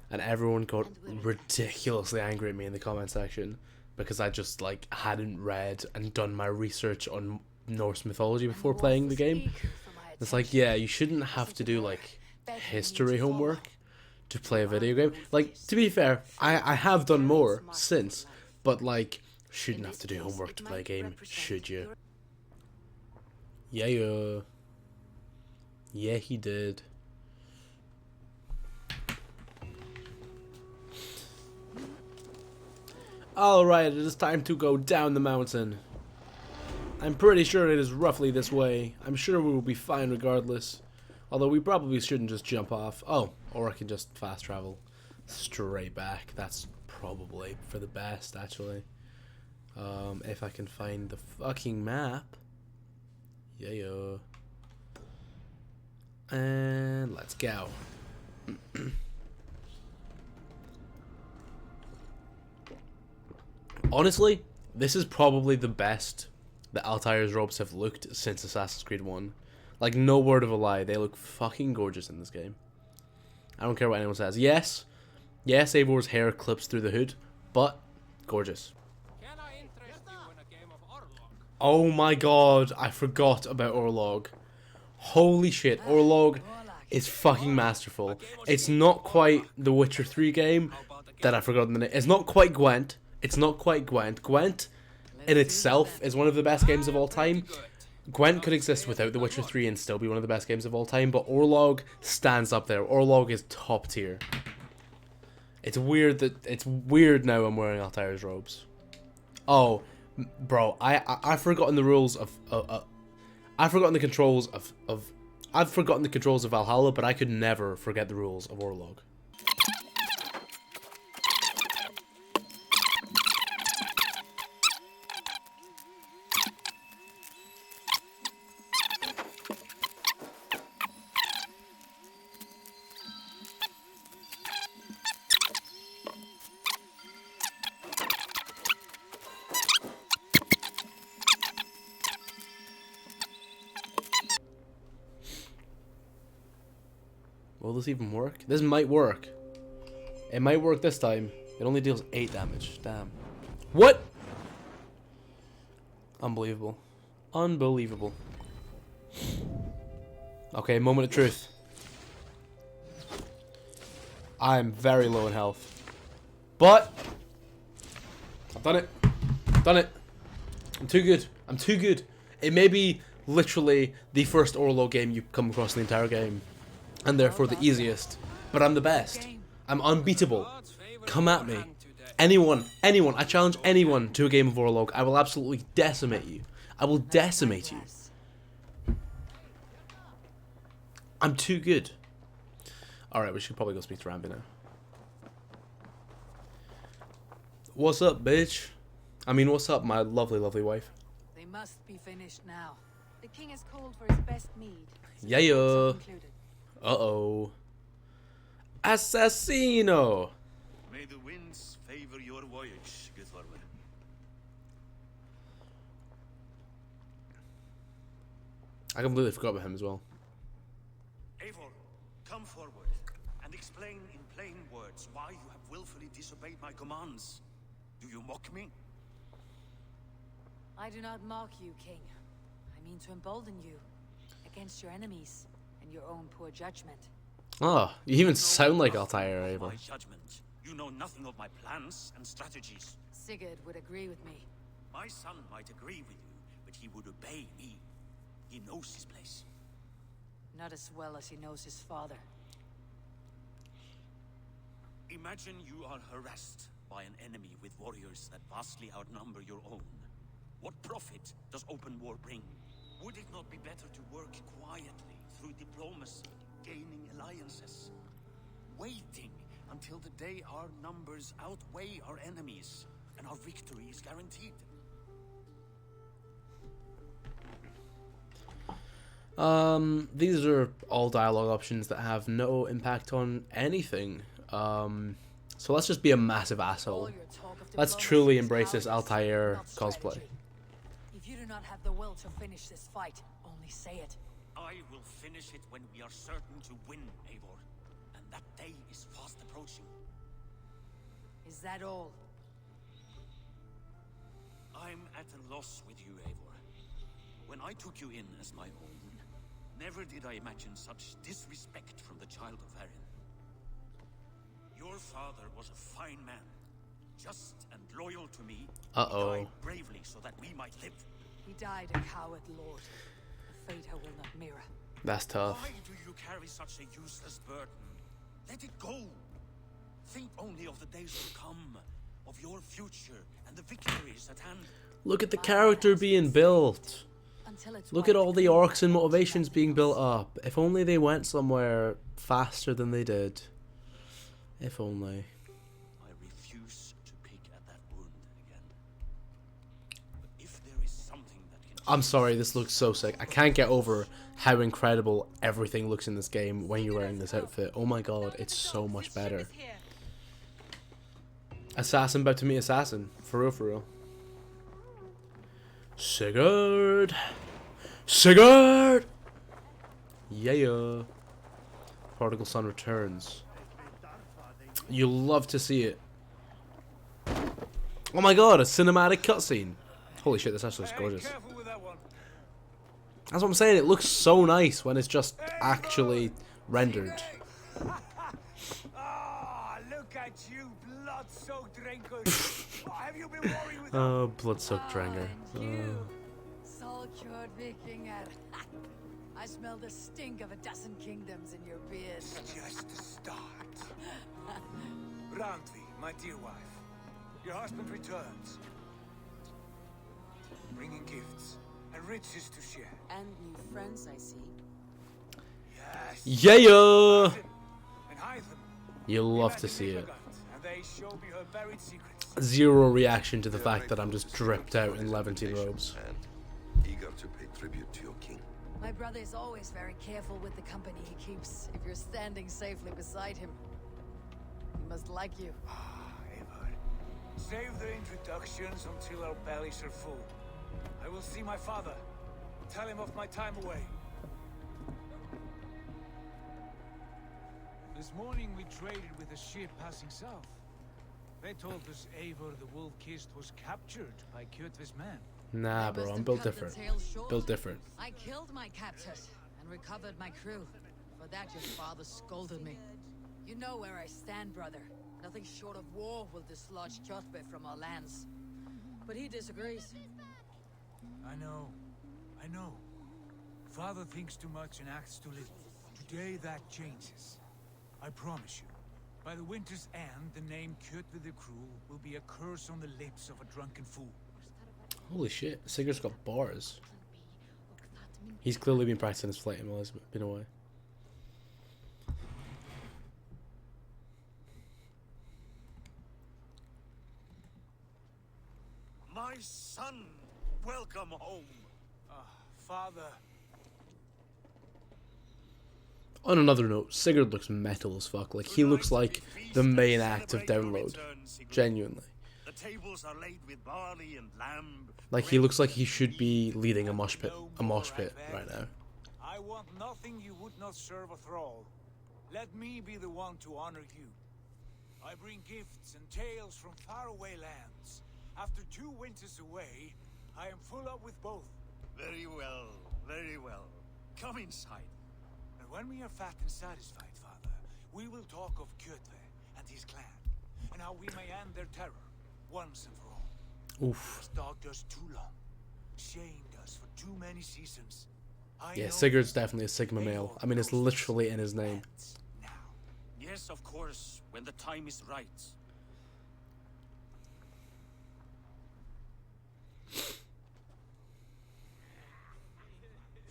and everyone got ridiculously angry at me in the comment section because I just like hadn't read and done my research on Norse mythology before playing the game. It's like, yeah, you shouldn't have to do like history homework to play a video game. Like, to be fair, I have done more since, but like, shouldn't have to do homework to play a game, should you? Yeah, yeah, he did. Alright, it is time to go down the mountain. I'm pretty sure it is roughly this way. I'm sure we will be fine regardless. Although we probably shouldn't just jump off. Oh, or I can just fast travel straight back. That's probably for the best, actually. If I can find the fucking map. Yeah. And let's go. Honestly, this is probably the best that Altair's robes have looked since Assassin's Creed 1. Like, no word of a lie, they look fucking gorgeous in this game. I don't care what anyone says. Yes, Eivor's hair clips through the hood, but gorgeous. Can I interest you in a game of Orlog? Oh my god, I forgot about Orlog. Holy shit, Orlog is fucking masterful. It's not quite the Witcher 3 game that I forgot the name. It's not quite Gwent. It's not quite Gwent. Gwent in itself is one of the best games of all time. Gwent could exist without The Witcher 3 and still be one of the best games of all time, but Orlog stands up there. Orlog is top tier. It's weird now I'm wearing Altair's robes. Oh, bro, I've forgotten the rules of I've forgotten the controls of I've forgotten the controls of Valhalla, but I could never forget the rules of Orlog. Will this even work? This might work. It might work this time. It only deals 8 damage. Damn. What? Unbelievable. Unbelievable. Okay, moment of truth. I'm very low in health. But I've done it. I've done it. I'm too good. I'm too good. It may be literally the first Orlog game you come across in the entire game, and therefore the easiest, but I'm the best. I'm unbeatable. Come at me. Anyone, I challenge anyone to a game of Orlog. I will absolutely decimate you. I will decimate you. I'm too good. Alright, we should probably go speak to Rambi now. What's up, bitch? I mean, what's up, my lovely, lovely wife? They must be finished now. The king has called for his best mead. Yeah. Uh-oh. Assassino! May the winds favor your voyage, Kjotve. I completely forgot about him as well. Eivor, come forward and explain in plain words why you have willfully disobeyed my commands. Do you mock me? I do not mock you, king. I mean to embolden you against your enemies and your own poor judgment. Oh, you even sound like Altair, Eivor. My judgment. You know nothing of my plans and strategies. Sigurd would agree with me. My son might agree with you, but he would obey me. He knows his place. Not as well as he knows his father. Imagine you are harassed by an enemy with warriors that vastly outnumber your own. What profit does open war bring? Would it not be better to work quietly through diplomacy, gaining alliances, waiting until the day our numbers outweigh our enemies and our victory is guaranteed? These are all dialogue options that have no impact on anything. So let's just be a massive asshole. Let's truly embrace this Altair cosplay. If you do not have the will to finish this fight, only say it. I will finish it when we are certain to win, Eivor. And that day is fast approaching. Is that all? I'm at a loss with you, Eivor. When I took you in as my own, never did I imagine such disrespect from the child of Erin. Your father was a fine man, just and loyal to me. Uh-oh. He died bravely so that we might live. He died a coward, Lord. A fate I will not mirror. That's tough. Why do you carry such a useless burden? Let it go. Think only of the days to come, of your future and the victories at hand. Look at the character being built. Look at all the arcs and motivations being built up. If only they went somewhere faster than they did. If only. I refuse to pick at that wound again. But if there is something that can... I'm sorry, this looks so sick. I can't get over how incredible everything looks in this game when you're wearing this outfit. Oh my god, it's so much better. Assassin about to meet assassin. For real, for real. Sigurd! Sigurd! Yeah. Prodigal son returns. You'll love to see it. Oh my god, a cinematic cutscene. Holy shit, this actually looks gorgeous. That's what I'm saying, it looks so nice when it's just actually rendered. Look at you, blood-soaked drinkers. Have you been worried with Oh, blood-soaked drinker. Soul cured Viking. I smell the stink of a dozen kingdoms in your beard. It's just the start. Randvi, my dear wife, your husband returns, bringing gifts and riches to share. And new friends, I see. Yes. Yeah! And hide them. You'll love to see it. And they show me her buried secrets. Zero reaction to the fact that I'm just dripped out in Levantine robes. And eager to pay tribute to your king. My brother is always very careful with the company he keeps. If you're standing safely beside him, he must like you. Eivor, save the introductions until our bellies are full. I will see my father. Tell him of my time away. This morning we traded with a ship passing south. They told us Eivor the Wolf-Kissed was captured by Kjotve's men. Nah, bro, I'm built different. Built different. I killed my captors and recovered my crew. For that, your father scolded me. You know where I stand, brother. Nothing short of war will dislodge Kjotve from our lands. But he disagrees. I know. Father thinks too much and acts too little. Today that changes. I promise you. By the winter's end, the name Kjotve the Cruel will be a curse on the lips of a drunken fool. Holy shit, Sigurd's got bars. He's clearly been practicing his flight while he's been away. My son, welcome home. Father. On another note, Sigurd looks metal as fuck. Like, he looks like the main act of Download. Genuinely. The tables are laid with barley and lamb. Like, he looks like he should be leading a mosh pit right now. I want nothing you would not serve a thrall. Let me be the one to honor you. I bring gifts and tales from faraway lands. After 2 winters away, I am full up with both. Very well, very well. Come inside. And when we are fat and satisfied, Father, we will talk of Kjotve and his clan, and how we may end their terror, once and for all. Oof. Stalked us too long, shamed us for too many seasons. Yeah, Sigurd's definitely a Sigma male. I mean, it's literally in his name. Yes, of course, when the time is right.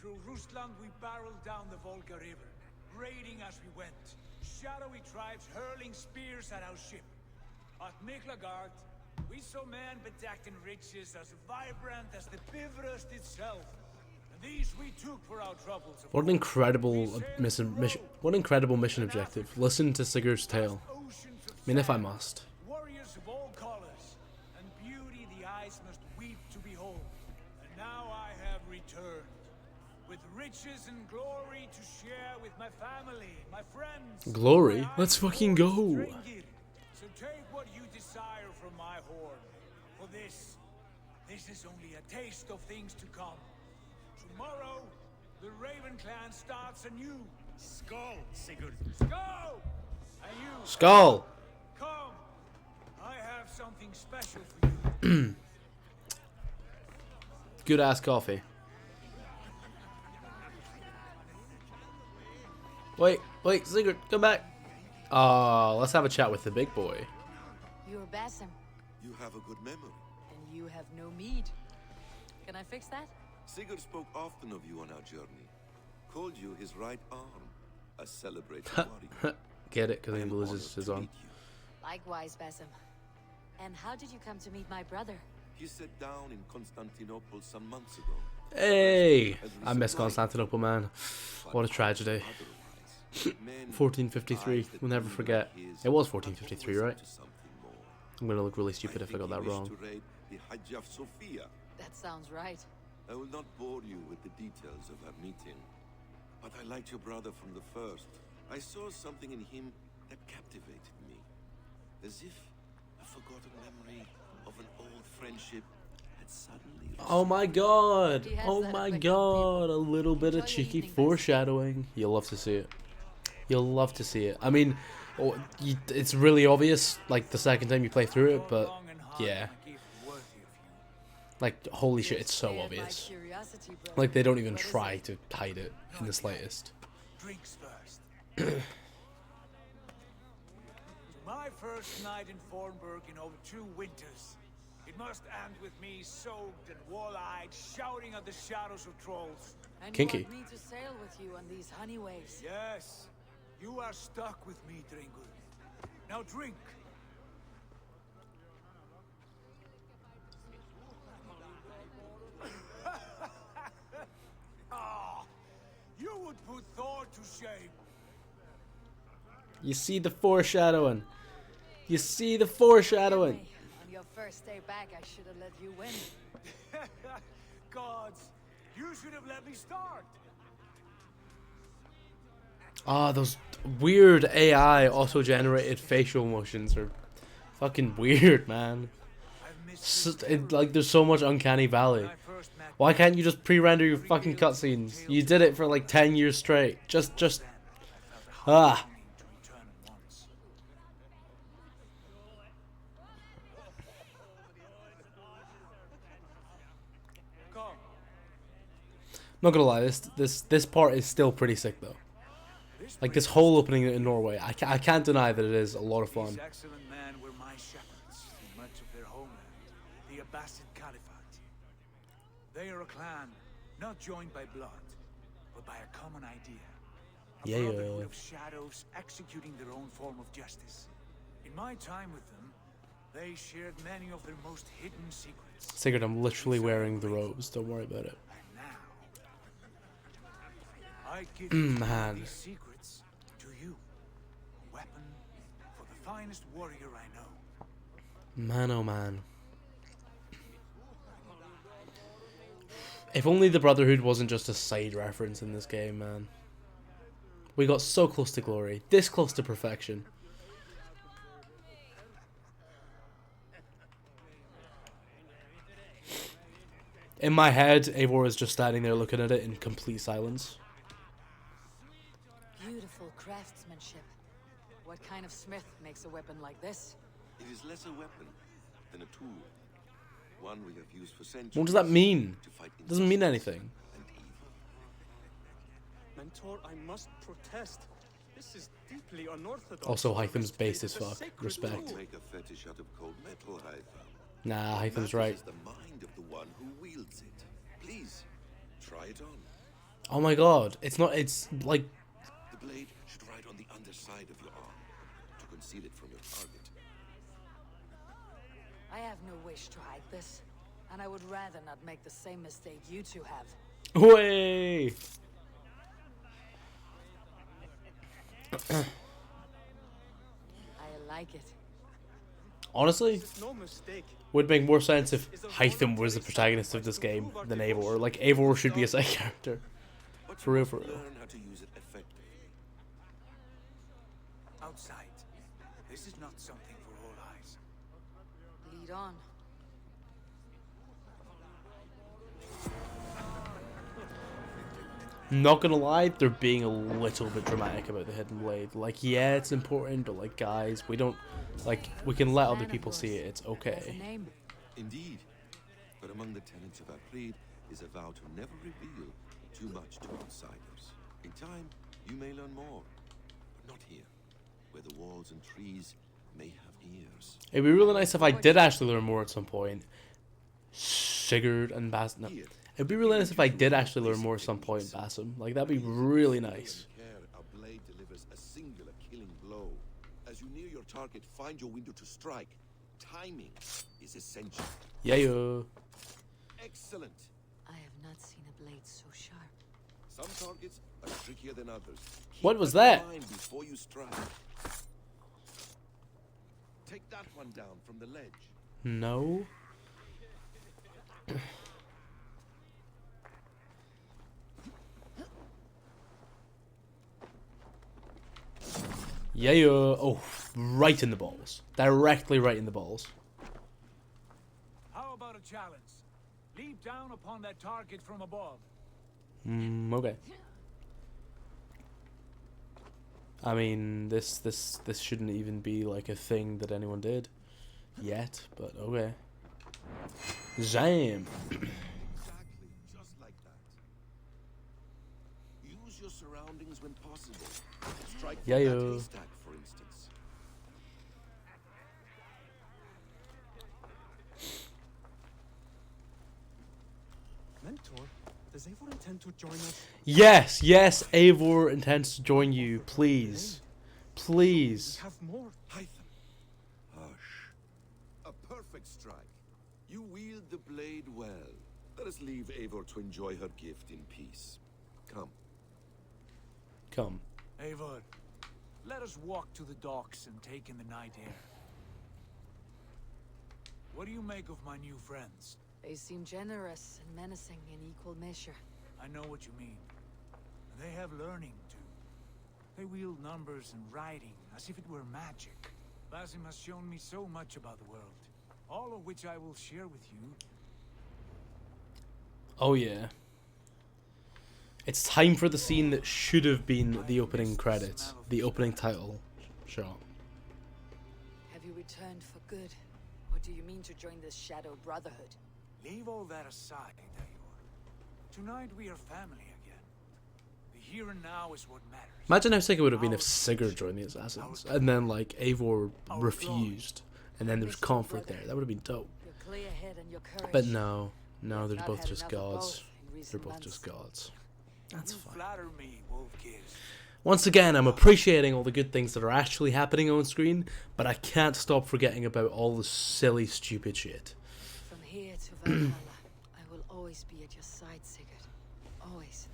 Through Rusland we barreled down the Volga River, raiding as we went. Shadowy tribes hurling spears at our ship. At Miklagard, we saw men bedecked in riches as vibrant as the Bifrost itself. And these we took for our troubles. What an incredible mission! What an incredible mission objective. Listen to Sigurd's tale. I mean, if I must. Warriors of all colors, and beauty the eyes must weep to behold. And now I have returned, with riches and glory to share with my family, my friends. Glory? Let's fucking go. So take what you desire from my horn. For this is only a taste of things to come. Tomorrow, the Raven clan starts anew. Skull, Sigurd. Go! And you. Skull. Come. I have something special for you. Good ass coffee. Wait, Sigurd, come back. Let's have a chat with the big boy. You're Basim, You have a good memory. and you have no mead. Can I fix that? Sigurd spoke often of you on our journey. Called you his right arm. A celebrated warrior. Get it? Because he loses his arm. Likewise, Basim. And how did you come to meet my brother? He sat down in Constantinople some months ago. Hey! I miss Constantinople, man. What a tragedy. 1453. We'll never forget. It was 1453, right? I'm gonna look really stupid if I got that wrong. That sounds right. I will not bore you with the details of our meeting, but I liked your brother from the first. I saw something in him that captivated me, as if a forgotten memory of an old friendship had suddenly... Oh my god! Oh my god! A little bit of cheeky foreshadowing. You'll love to see it. You'll love to see it. I mean, it's really obvious, like, the second time you play through it, but yeah. Like, holy shit, it's so obvious. Like, they don't even try to hide it in the slightest. Drinks first. My first night in Fornburg in over 2 winters. It must end with me soaked and wall-eyed, shouting at the shadows of trolls. And Kinky. you want me to sail with you on these honey waves? Yes, you are stuck with me, Dringur. Now drink. Ah, you would put Thor to shame. You see the foreshadowing. You see the foreshadowing. On your first day back, I should have let you win. Gods, you should have let me start. Ah, those weird AI auto-generated facial motions are fucking weird, man. Like, there's so much uncanny valley. Why can't you just pre-render your fucking cutscenes? You did it for like 10 years straight. Just... Ah. Not gonna lie, this part is still pretty sick though. Like this whole opening in Norway, I can't deny that it is a lot of fun. These excellent men were my shepherds in much of their homeland, the Abbasid Caliphate. They are a clan, not joined by blood, but by a common idea. A brotherhood of shadows executing their own form of justice. In my time with them, they shared many of their most hidden secrets. Sigurd, I'm literally wearing the robes. Don't worry about it. I give Man. these secrets to you. A weapon for the finest warrior I know. Man, oh man. If only the Brotherhood wasn't just a side reference in this game, man. We got so close to glory. This close to perfection. In my head, Eivor is just standing there looking at it in complete silence. Beautiful craftsmanship. What kind of smith makes a weapon like this? It is less a weapon than a tool. One we have used for centuries. What does that mean? It doesn't mean anything. Mentor, I must protest. This is deeply unorthodox. Also, Hytham's base as fuck. Respect. Don't make a fetish out of cold metal, Hytham. Nah, Hytham's right. Is the mind of the one who wields it. Please, try it on. Oh my god, it's not, it's like... The blade should ride on the underside of your arm to conceal it from your target. I have no wish to hide this, and I would rather not make the same mistake you two have. Way. I like it. Honestly, No mistake. would make more sense if Hytham was the protagonist of this game than Eivor. Like, Eivor should be a side character. For real, for real. Learn how to use it effectively. Outside. This is not something for all eyes. Lead on. Not gonna lie, they're being a little bit dramatic about the hidden blade. Like, yeah, it's important, but like, guys, we don't, like, we can let other people see it. It's okay. Indeed. But among the tenets of our creed is a vow to never reveal too much to outsiders. In time, you may learn more, but not here, where the walls and trees may have ears. It'd be really nice if I did actually learn more at some point. Sigurd and Basim. No. It'd be really nice if I did actually learn more at some point, Basim. Like, that'd be really nice. Our blade delivers a singular killing blow. As you near your target, find your window to strike. Timing is essential. Yeah, yo. Excellent. I have not seen a blade so sharp. Some targets are trickier than others. What was that? Keep in mind before you strike. Take that one down from the ledge. No. Yeah, oh, right in the balls. Directly right in the balls. How about a challenge? Leap down upon that target from above. Okay. I mean, this shouldn't even be like a thing that anyone did yet, but okay. Zam. Exactly, just like that. Use your surroundings when possible. Strike Yeah, that yo. haystack, for instance. Mentor, does Eivor intend to join us? Yes, yes, Eivor intends to join you. Please. Please. We have more. Hytham. Hush. A perfect strike. You wield the blade well. Let us leave Eivor to enjoy her gift in peace. Come. Come. Eivor, let us walk to the docks and take in the night air. What do you make of my new friends? They seem generous and menacing in equal measure. I know what you mean. They have learning too. They wield numbers and writing as if it were magic. Basim has shown me so much about the world, all of which I will share with you. Oh yeah. It's time for the scene that should have been the opening credits, the opening title shot. Have you returned for good? Or do you mean to join this Shadow Brotherhood? Leave all that aside, Eivor. Tonight we are family again. The here and now is what matters. Imagine how sick it would have been if Sigurd joined the Assassins, and then like Eivor refused, and then there's conflict there. That would have been dope. Your clear head and your courage. But no, they're Not both had just enough of gods. both in They're recent both months. just gods. That's You fine. flatter me, Wolfkiss. Once again, I'm appreciating all the good things that are actually happening on screen, but I can't stop forgetting about all the silly, stupid shit. From here to Valhalla, I will always be at your side, Sigurd. Always.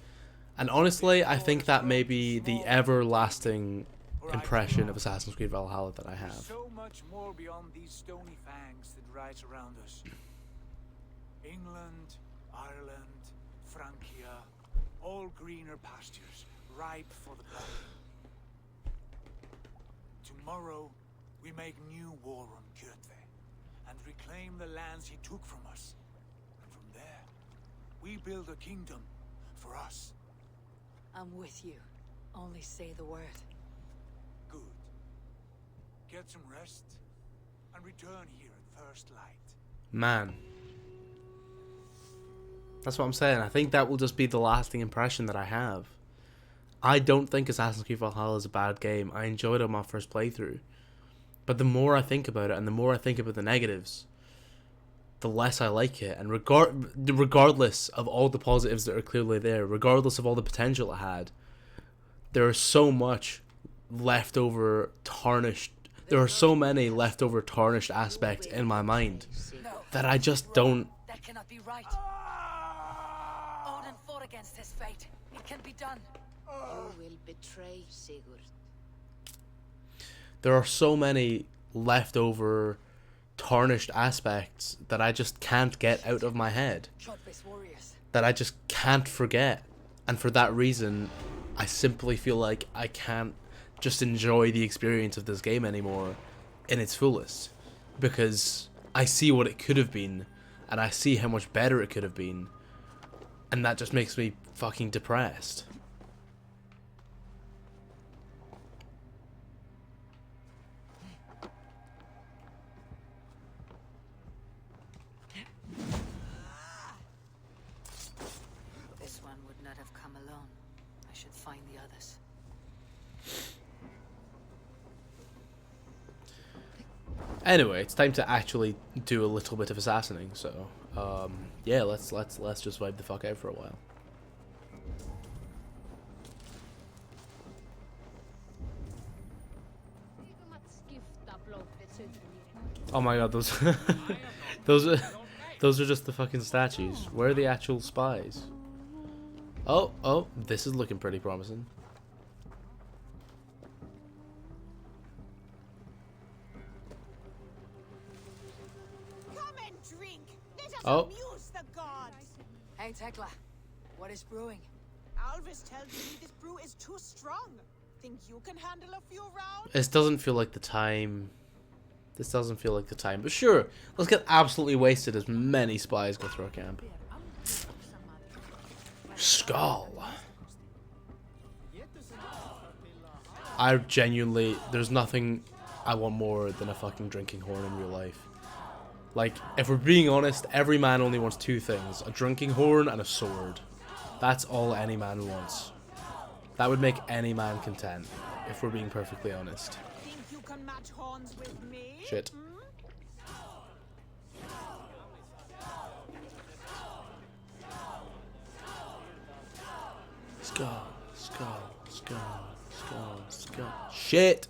And honestly, I think that may be the everlasting impression of Assassin's Creed Valhalla that I have. So much more beyond these stony fangs that rise around us. England, Ireland, Francia, all greener pastures, ripe for the planting. Tomorrow, we make new war on Kjotve, and reclaim the lands he took from us. And from there, we build a kingdom for us. I'm with you. Only say the word. Good. Get some rest, and return here at first light. Man. That's what I'm saying. I think that will just be the lasting impression that I have. I don't think Assassin's Creed Valhalla is a bad game. I enjoyed it on my first playthrough. But the more I think about it, and the more I think about the negatives, the less I like it. And regardless of all the positives that are clearly there, regardless of all the potential it had, there is so much leftover tarnished. There are so many leftover tarnished aspects in my mind that I just don't. That cannot be right. Odin fought against his fate. It can be done. You will betray Sigurd. There are so many leftover tarnished aspects that I just can't get out of my head. Kjotve's warriors. That I just can't forget. And for that reason, I simply feel like I can't just enjoy the experience of this game anymore in its fullest. Because I see what it could have been, and I see how much better it could have been. And that just makes me fucking depressed. This one would not have come alone. I should find the others. Anyway, it's time to actually do a little bit of assassinating, so yeah, let's just vibe the fuck out for a while. Oh my god, those those are just the fucking statues. Where are the actual spies? Oh, this is looking pretty promising. Come and drink. Let us Oh. amuse the gods. Hey, Tekla. What is brewing? Alvis tells me this brew is too strong. Think you can handle a few rounds? This doesn't feel like the time. This doesn't feel like the time. But sure, let's get absolutely wasted as many spies go through our camp. Skull. I genuinely, there's nothing I want more than a fucking drinking horn in real life. Like, if we're being honest, every man only wants two things. A drinking horn and a sword. That's all any man wants. That would make any man content, if we're being perfectly honest. Think you can match horns with me? Shit. Skull, skull, skull, skull, skull. Shit!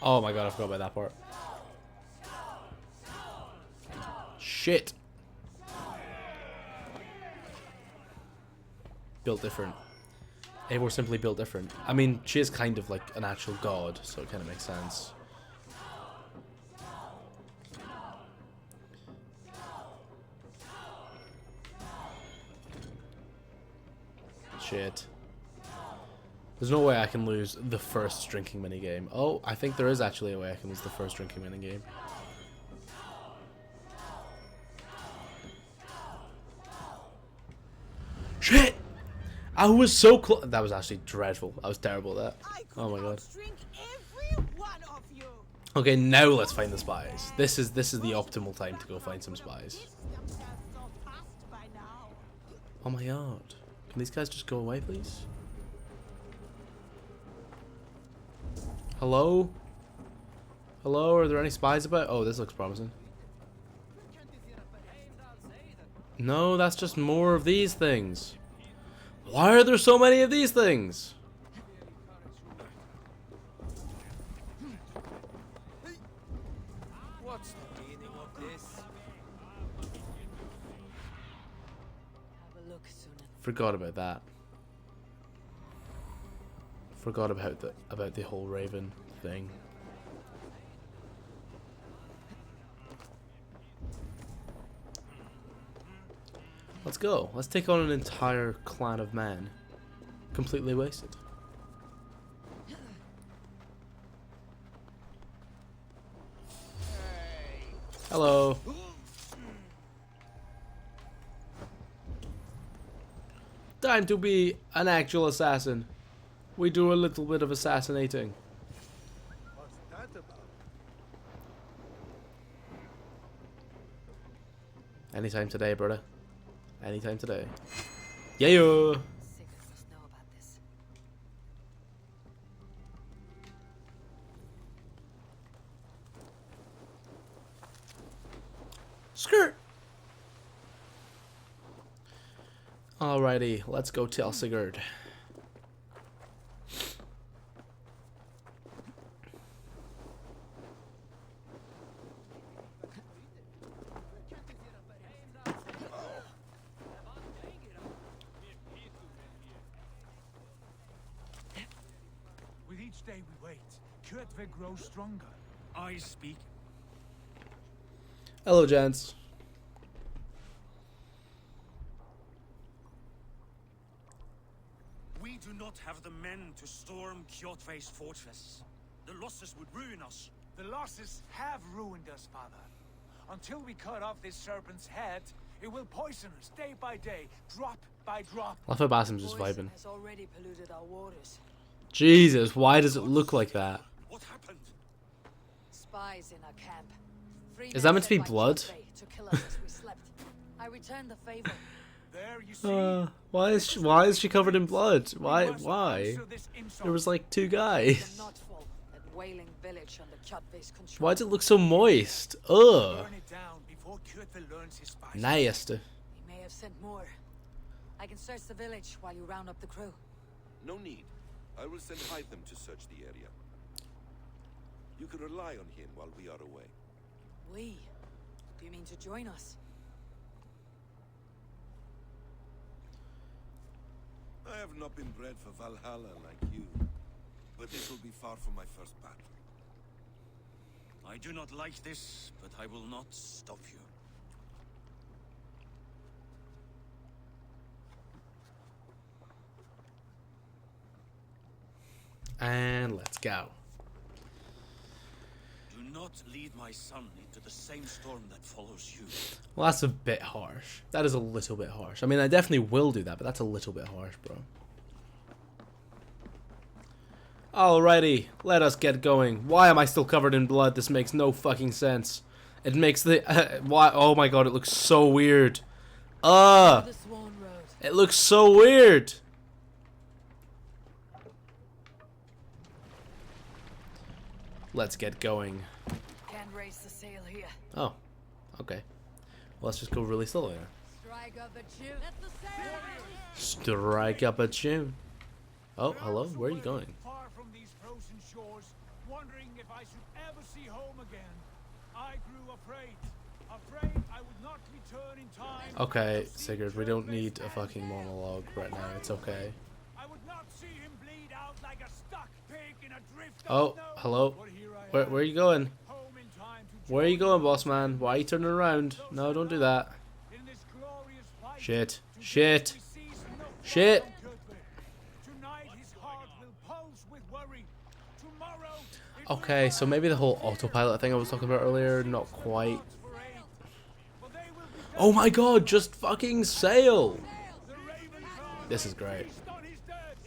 Oh my god, I forgot about that part. Shit! Built different. Eivor simply built different. I mean, she is kind of like an actual god, so it kind of makes sense. Shit. There's no way I can lose the first drinking minigame. Oh, I think there is actually a way I can lose the first drinking minigame. Shit! I was so close. That was actually dreadful. I was terrible at that. Oh my god. Okay, now let's find the spies. This is the optimal time to go find some spies. Oh my god. Can these guys just go away, please? Hello? Hello? Are there any spies about? Oh, this looks promising. No, that's just more of these things. Why are there so many of these things? What's the meaning of this? Have a look, Sunan. Forgot about that. Forgot about the whole Raven thing. Let's go. Let's take on an entire clan of men. Completely wasted. Hello. Time to be an actual assassin. We do a little bit of assassinating. What's that about? Anytime today, brother. Anytime today. Yeah. Sigurd must know about this. Skirt. Alrighty, let's go tell Sigurd. With each day we wait, Kjotve grows stronger. I speak. Hello, gents. We do not have the men to storm Kjotve's fortress. The losses would ruin us. The losses have ruined us, father. Until we cut off this serpent's head, it will poison us day by day, drop by drop. I love how Basim's just vibing. Has already polluted our waters. Jesus, why does it look like that? What happened? Spies in our camp. Is that meant to be blood? To kill us as we slept. I returned the favor. There you see. Why is she covered in blood? Why? There was like two guys. That wailing village under Kjotve's control. Why does it look so moist? Ugh. Burn it down before Kjotve learns his spies. Nasty. He may have sent more. I can search the village while you round up the crew. No need. I will send Hytham to search the area. You can rely on him while we are away. We? Do you mean to join us? I have not been bred for Valhalla like you, but this will be far from my first battle. I do not like this, but I will not stop you. And let's go. Do not lead my son into the same storm that follows you. Well, that's a bit harsh. That is a little bit harsh. I mean, I definitely will do that, but that's a little bit harsh, bro. Alrighty, let us get going. Why am I still covered in blood? This makes no fucking sense. It makes the... why? Oh my god, it looks so weird. It looks so weird. Let's get going. Can't raise the sail here. Oh, okay. Well, let's just go really slowly now. Strike up a tune. Let the sail. Strike up a tune. Oh, hello. Where are you going? Far from these frozen shores, wondering if I should ever see home again. I grew afraid I would not return in time. Okay, Sigurd, we don't need a fucking monologue right now. It's okay. I would not see him bleed out like a stuck pig in a drift of Oh, snow. hello. Where are you going? Where are you going, boss man? Why are you turning around? No, don't do that. Shit. Shit. Shit. Okay, so maybe the whole autopilot thing I was talking about earlier, not quite. Oh my god, just fucking sail! This is great.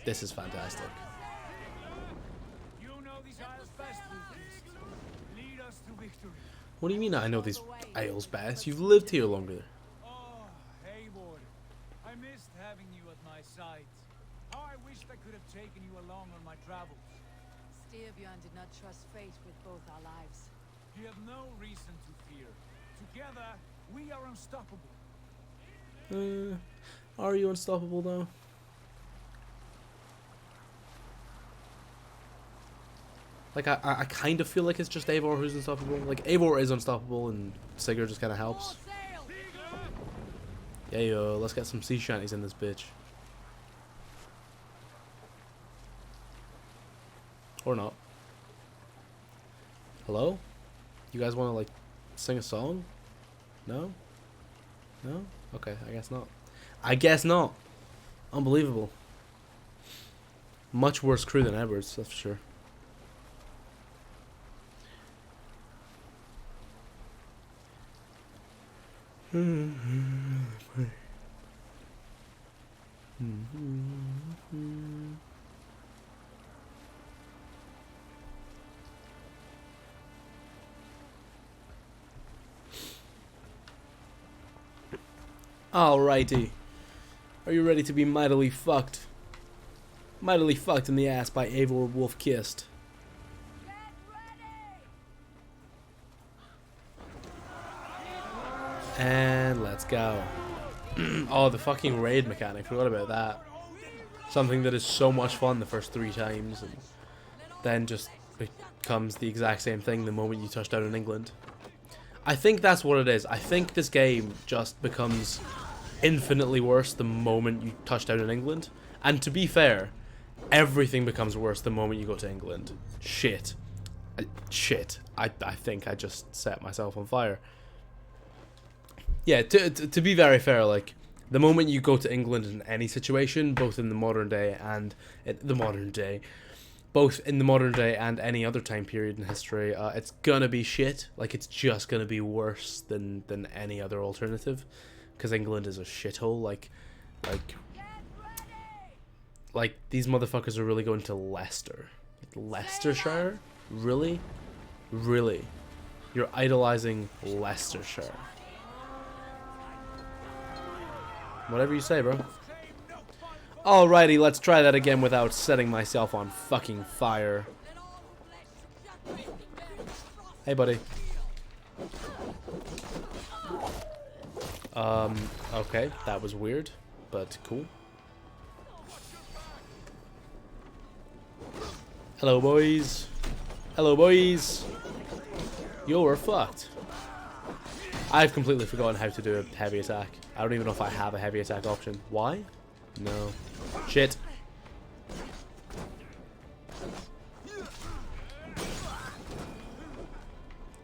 This is fantastic. What do you mean I know these isles best? You've lived here longer. Oh, Eivor, I missed having you at my side. How I wished I could have taken you along on my travels. Styrbjörn did not trust fate with both our lives. You have no reason to fear. Together, we are unstoppable. Are you unstoppable though? Like, I kind of feel like it's just Eivor who's unstoppable. Like, Eivor is unstoppable and Sigurd just kind of helps. Yeah, yo, let's get some sea shanties in this bitch. Or not. Hello? You guys want to, like, sing a song? No? No? Okay, I guess not. I guess not. Unbelievable. Much worse crew than Edwards, that's for sure. Alrighty. Are you ready to be mightily fucked? Mightily fucked in the ass by Eivor Wolf Kissed. And let's go. Oh, the fucking raid mechanic. Forgot about that. Something that is so much fun the first 3 times and then just becomes the exact same thing the moment you touch down in England. I think that's what it is. I think this game just becomes infinitely worse the moment you touch down in England. And to be fair, everything becomes worse the moment you go to England. Shit. I think I just set myself on fire. Yeah, to be very fair, like, the moment you go to England in any situation, both in the modern day and any other time period in history, it's gonna be shit. Like, it's just gonna be worse than any other alternative, because England is a shithole. Like these motherfuckers are really going to Leicester, Leicestershire, really, you're idolizing Leicestershire. Whatever you say, bro. Alrighty, let's try that again without setting myself on fucking fire. Hey, buddy. Okay, that was weird, but cool. Hello, boys. Hello, boys. You're fucked. I've completely forgotten how to do a heavy attack. I don't even know if I have a heavy attack option. Why? No. Shit.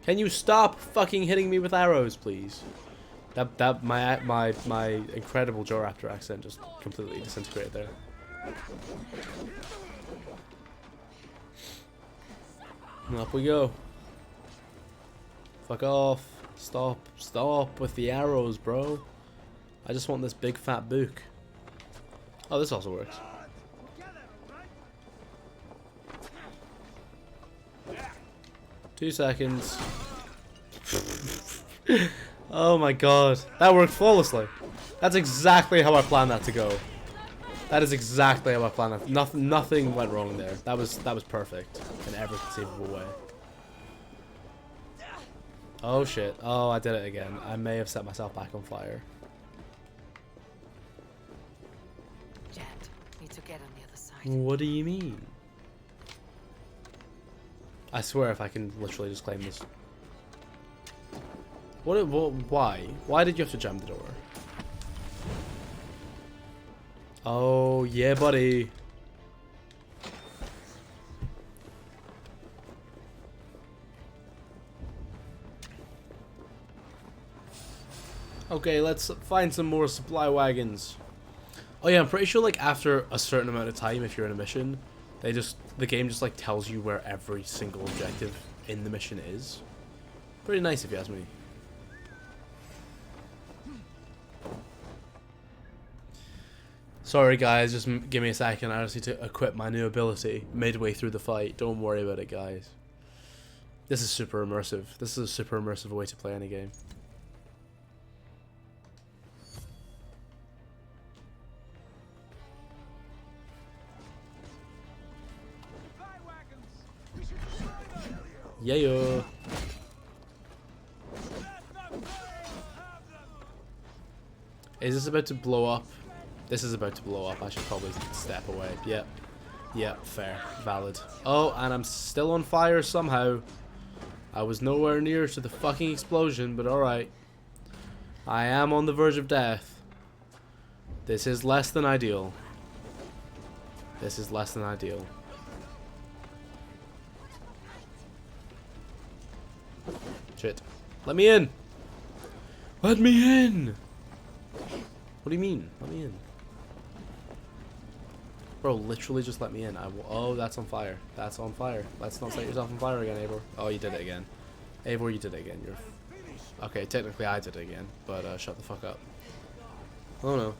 Can you stop fucking hitting me with arrows, please? My incredible Jaw Raptor accent just completely disintegrated there. And up we go. Fuck off. Stop. Stop with the arrows, bro. I just want this big fat book. Oh, this also works. 2 seconds. Oh my god. That worked flawlessly. That's exactly how I planned that to go. That is exactly how I planned that. Nothing went wrong there. That was perfect in every conceivable way. Oh shit. Oh, I did it again. I may have set myself back on fire. Jet, need to get on the other side. What do you mean? I swear if I can literally just claim this. What why? Why did you have to jam the door? Oh, yeah, buddy. Okay, let's find some more supply wagons. Oh yeah, I'm pretty sure like after a certain amount of time, if you're in a mission, the game just like tells you where every single objective in the mission is. Pretty nice if you ask me. Sorry guys, just give me a second. I just need to equip my new ability midway through the fight. Don't worry about it, guys. This is super immersive. This is a super immersive way to play any game. Yeah. Is this about to blow up? This is about to blow up. I should probably step away. Yep. Yep, fair. Valid. Oh, and I'm still on fire somehow. I was nowhere near to the fucking explosion, but alright. I am on the verge of death. This is less than ideal. This is less than ideal. Shit. Let me in! Let me in! What do you mean? Let me in. Bro, literally just let me in. Oh, that's on fire. That's on fire. Let's not set yourself on fire again, Eivor. Oh, you did it again. Eivor, you did it again. Okay, technically I did it again, but shut the fuck up. Oh no.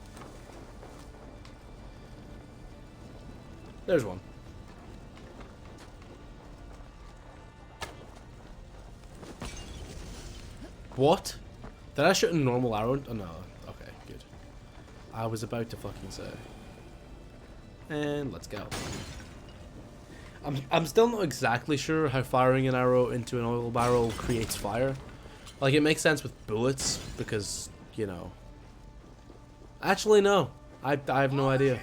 There's one. What? Did I shoot a normal arrow? Oh no. Okay, good. I was about to fucking say. And let's go. I'm still not exactly sure how firing an arrow into an oil barrel creates fire. Like, it makes sense with bullets because, you know. Actually, no. I have no idea.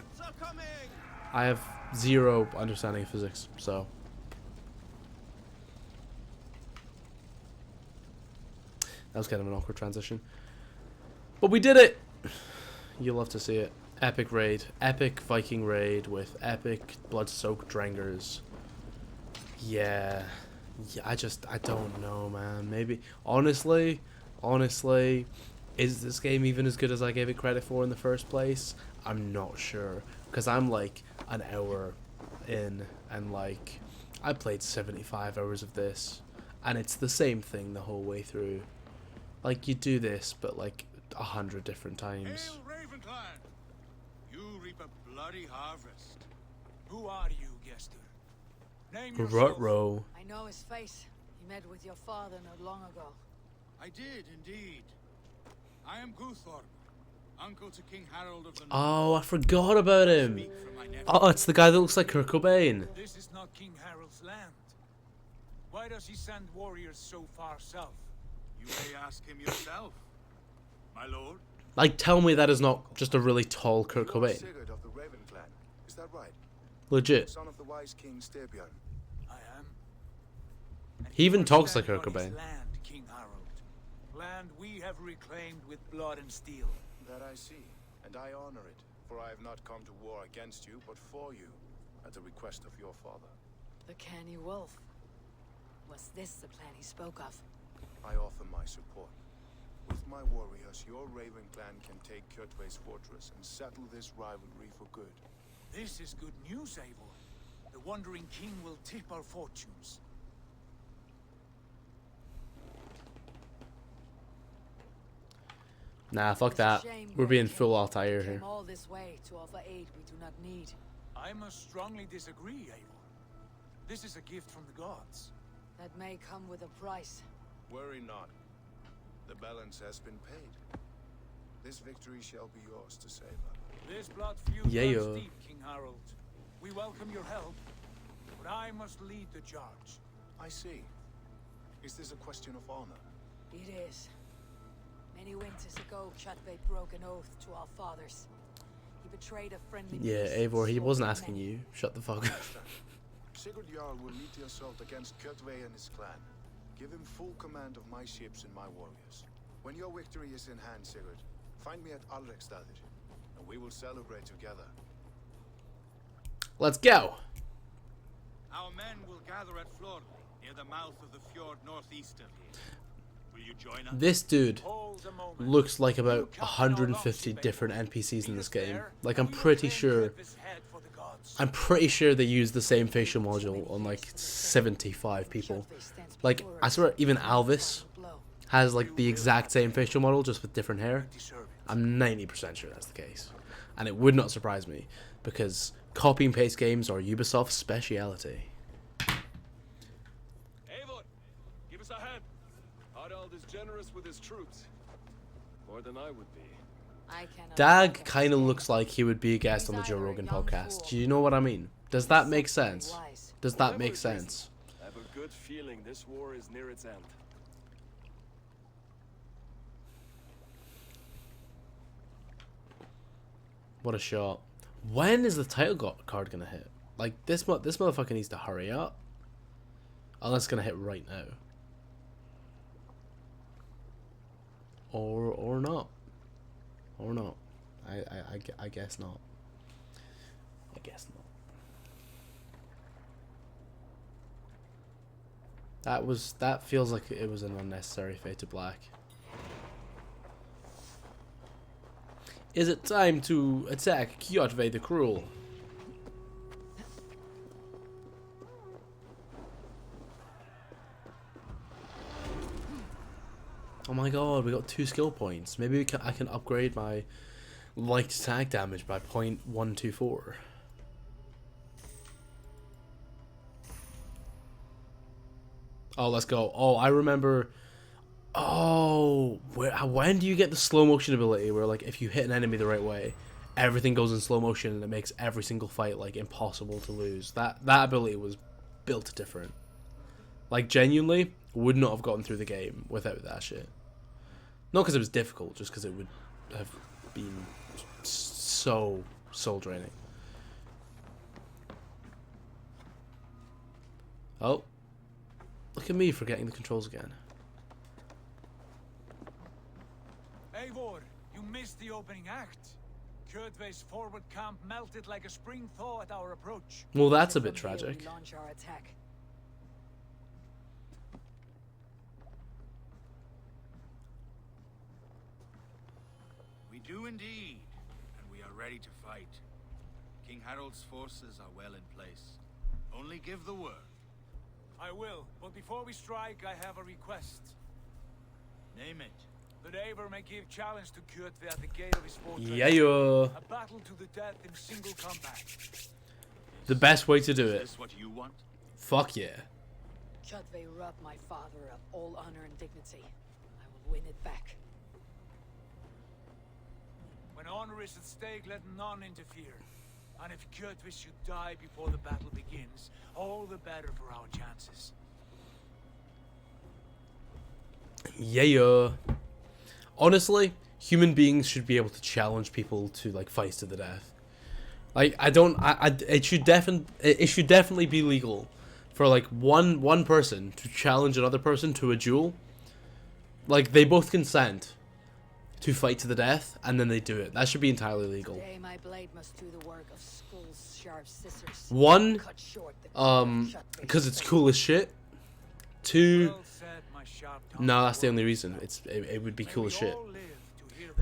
I have zero understanding of physics, so. That was kind of an awkward transition. But we did it! You'll love to see it. Epic raid. Epic Viking raid with epic blood-soaked Drengers. Yeah. I don't know, man. Maybe, honestly, is this game even as good as I gave it credit for in the first place? I'm not sure. Because I'm like an hour in and like, I played 75 hours of this. And it's the same thing the whole way through. Like, you do this, but like 100 different times. Hail Ravenclan! You reap a bloody harvest. Who are you, Gester? Name yourself. Ruh-roh. I know his face. He met with your father not long ago. I did, indeed. I am Guthorm, uncle to King Harald of the North. Oh, I forgot about him. Oh, it's the guy that looks like Kurt Cobain. This is not King Harald's land. Why does he send warriors so far south? You may ask him yourself, my lord. Like, tell me that is not just a really tall Kurt Cobain. Sigurd of the Raven clan. Is that right? Legit. Son of the wise king Styrbjörn. I am. He even talks like Kurt Cobain. Land, King Harald. Land we have reclaimed with blood and steel. That I see, and I honor it, for I have not come to war against you, but for you, at the request of your father. The canny wolf. Was this the plan he spoke of? I offer my support. With my warriors, your Raven clan can take Kjotve's fortress and settle this rivalry for good. This is good news, Eivor. The Wandering King will tip our fortunes. Nah, fuck that. We're being full Altair here. Came all this way to offer aid we do not need. I must strongly disagree, Eivor. This is a gift from the gods. That may come with a price. Worry not. The balance has been paid. This victory shall be yours to savor. This blood feud runs deep, King Harald. We welcome your help, but I must lead the charge. I see. Is this a question of honor? It is. Many winters ago, Kjotve broke an oath to our fathers. He betrayed a friendly Yeah, peace Eivor, he and wasn't swore asking many. you. Shut the fuck up. Sigurd Jarl will lead the assault against Kjotve and his clan. Give him full command of my ships and my warriors. When your victory is in hand, Sigurd, find me at Alrekstadir, and we will celebrate together. Let's go. Our men will gather at Flor, near the mouth of the fjord northeast of here. Will you join us? This dude looks like about 150 different NPCs in this game. Like, I'm pretty sure they use the same facial module on like 75 people. Like, I swear even Alvis has like the exact same facial model, just with different hair. I'm 90% sure that's the case. And it would not surprise me, because copy and paste games are Ubisoft's speciality. Eivor, give us a hand. Harald is generous with his troops. More than I would be. Dag kind of looks like he would be a guest on the Joe Rogan podcast. Do you know what I mean? Does that make sense? Does that make sense? I have a good feeling this war is near its end. What a shot. When is the title card gonna hit? Like, this motherfucker needs to hurry up. Unless it's gonna hit right now. Or not. Or not. I guess not. I guess not. That feels like it was an unnecessary fade to black. Is it time to attack Kjotve the Cruel? Oh my god, we got 2 skill points. Maybe I can upgrade my light attack damage by 0.124. Oh, let's go. Oh, I remember. Oh, when do you get the slow motion ability where, like, if you hit an enemy the right way, everything goes in slow motion and it makes every single fight, like, impossible to lose? That ability was built different. Like, genuinely, would not have gotten through the game without that shit. Not because it was difficult, just because it would have been so soul draining. Oh. Look at me forgetting the controls again. Eivor, you missed the opening act. Kjotve's forward camp melted like a spring thaw at our approach. Well, that's a bit tragic. We launch our attack. We do indeed, and we are ready to fight. King Harald's forces are well in place. Only give the word. I will, but before we strike, I have a request. Name it. That Eivor may give challenge to Kjotve at the gate of his fortress. Yeah. A battle to the death in single combat. The best way to do it. Is this what you want? Fuck yeah. Kjotve robbed my father of all honor and dignity. I will win it back. When honor is at stake, let none interfere. And if Kjotve should die before the battle begins, all the better for our chances. Yeah. Honestly, human beings should be able to challenge people to, like, fights to the death. Like, it should definitely be legal for, like, one person to challenge another person to a duel. Like, they both consent to fight to the death, and then they do it. That should be entirely legal. Today my blade must do the work of Skull's sharp scissors. One, because it's cool as shit. Two, no, that's the only reason. It would be cool as shit.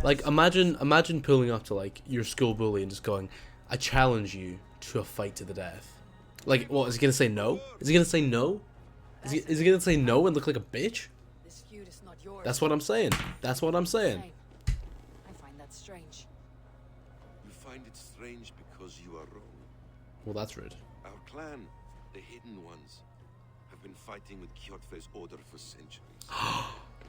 Like, imagine pulling up to, like, your school bully and just going, I challenge you to a fight to the death. Like, what, is he gonna say no? Is he gonna say no? Is he gonna say no and look like a bitch? That's what I'm saying. That's what I'm saying. That's strange. You find it strange because you are wrong. Well, that's rude. Our clan, the Hidden Ones, have been fighting with Kjotve's order for centuries.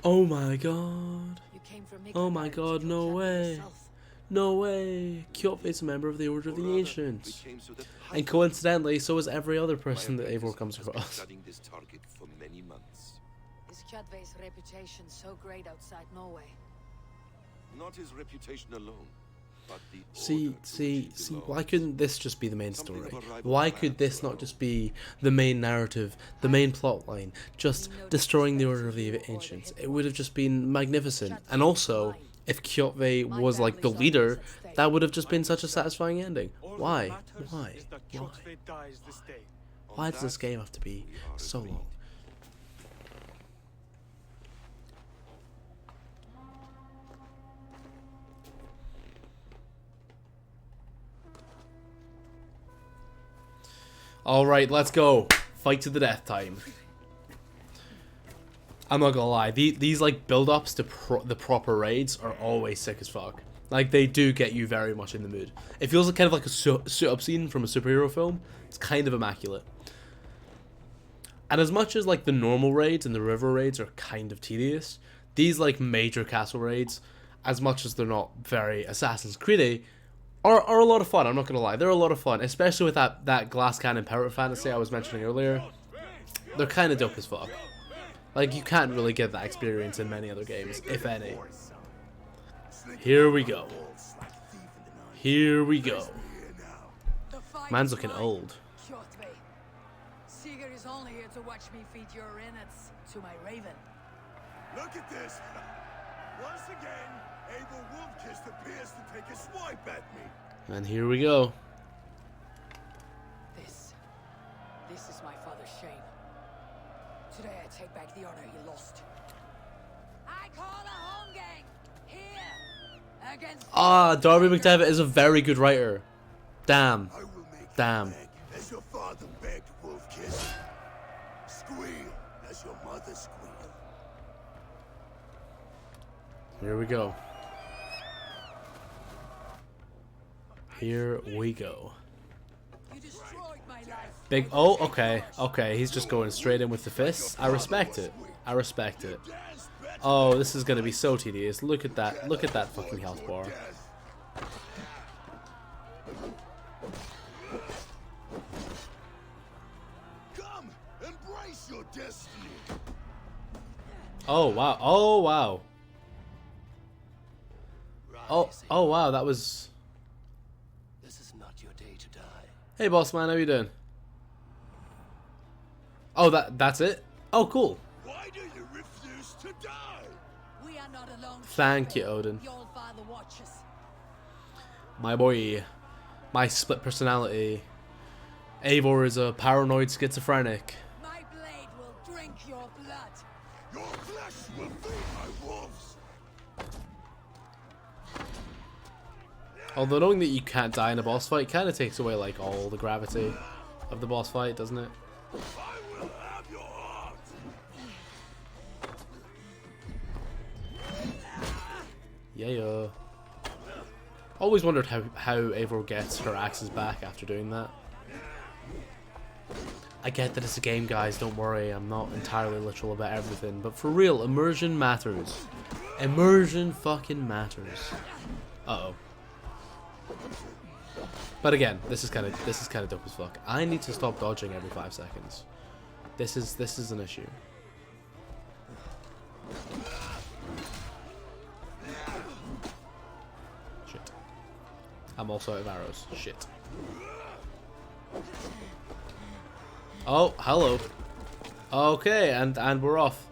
Oh my god. You came from Oh my Mikkelgard god, to no kill Kjotve way. yourself. No way. Kjotve's a member of the Order of the Ancients. Became so that And coincidentally, so is every other person that Eivor comes has been across. studying this target for many months. Is Kjotve's reputation so great outside Norway? Not his reputation alone, but the See, why couldn't this just be the main Something story? of a rival Why clan could this to not just be the main narrative, the main plot line, just destroying the Order of the Ancients? It would have just been magnificent. And also, if Kjotve was like the leader, that would have just been such a satisfying ending. Why? Why? Why? Why does this game have to be so long? Alright, let's go. Fight to the death time. I'm not gonna lie, these like build-ups to the proper raids are always sick as fuck. Like, they do get you very much in the mood. It feels like kind of like a suit-up scene from a superhero film. It's kind of immaculate. And as much as like the normal raids and the river raids are kind of tedious, these like major castle raids, as much as they're not very Assassin's Creed-y, are a lot of fun. I'm not gonna lie, they're a lot of fun, especially with that glass cannon pirate fantasy I was mentioning earlier. They're kind of dope as fuck. Like, you can't really get that experience in many other games, if any. Here we go. Here we go. Man's looking old. Kjotve. Sigurd is only here to watch me feed your innards to my raven. Look at this! Once again, Abel Wolfkiss appears to take a swipe at me. And here we go. This is my father's shame. Today I take back the honor he lost. I call a home gang here against. Ah, Darby McDevitt is a very good writer. Damn. Damn. As your father begged, Wolfkiss. Squeal as your mother squealed. Here we go. Here we go. Big. Oh, okay. Okay, he's just going straight in with the fists. I respect it. I respect it. Oh, this is gonna be so tedious. Look at that. Look at that fucking health bar. Come, embrace your destiny. Oh wow. Oh wow. Oh wow. That was. This is not your day to die. Hey, boss man. How you doing? Oh, that's it? Oh, cool. Why do you refuse to die? We are not alone. Thank you, Odin. Your father watches. My boy. My split personality. Eivor is a paranoid schizophrenic. My blade will drink your blood. Your flesh will feed my wolves. Although knowing that you can't die in a boss fight kind of takes away like all the gravity of the boss fight, doesn't it? I will have your heart. Yeah. Always wondered how Eivor gets her axes back after doing that. I get that it's a game, guys, don't worry, I'm not entirely literal about everything, but for real, immersion matters. Immersion fucking matters. Uh-oh. But again, this is kind of dope as fuck. I need to stop dodging every 5 seconds. This is an issue. Shit. I'm also out of arrows. Shit. Oh, hello. Okay, and we're off.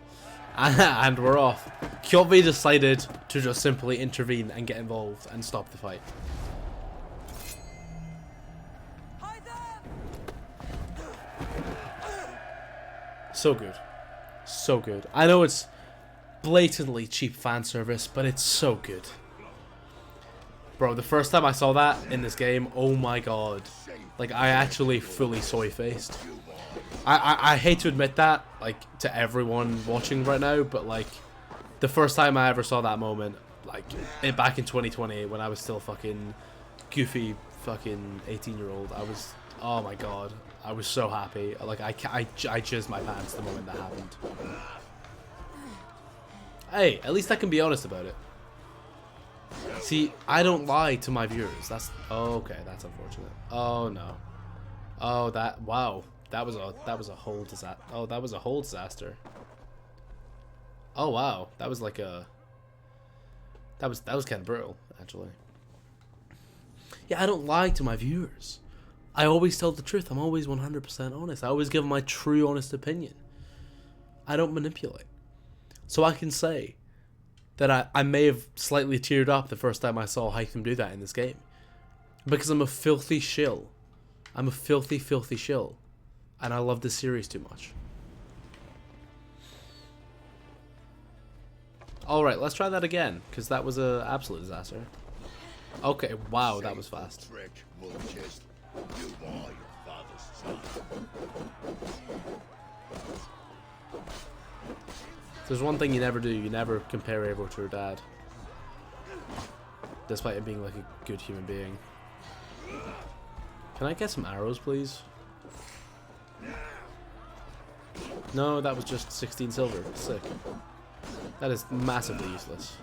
And we're off. Kjotve decided to just simply intervene and get involved and stop the fight. So good. So good. I know it's blatantly cheap fan service, but it's so good. Bro, the first time I saw that in this game, oh my god. Like, I actually fully soy-faced. I hate to admit that, like, to everyone watching right now, but, like, the first time I ever saw that moment, like back in 2020 when I was still fucking goofy fucking 18-year-old. I was, oh my god, I was so happy. Like I jizzed my pants the moment that happened. Hey, at least I can be honest about it. See, I don't lie to my viewers. That's okay. That's unfortunate. Oh no. Oh wow. That was a whole disaster. Oh, that was a whole disaster. Oh wow. That was like a. That was kind of brutal, actually. Yeah, I don't lie to my viewers. I always tell the truth. I'm always 100% honest. I always give my true, honest opinion. I don't manipulate. So I can say that I may have slightly teared up the first time I saw Hytham do that in this game. Because I'm a filthy shill. I'm a filthy, filthy shill. And I love this series too much. Alright, let's try that again. Because that was an absolute disaster. Okay, wow, that was fast. There's one thing you never do. You never compare Eivor to her dad. Despite him being like a good human being. Can I get some arrows, please? No, that was just 16 silver. Sick. That is massively useless.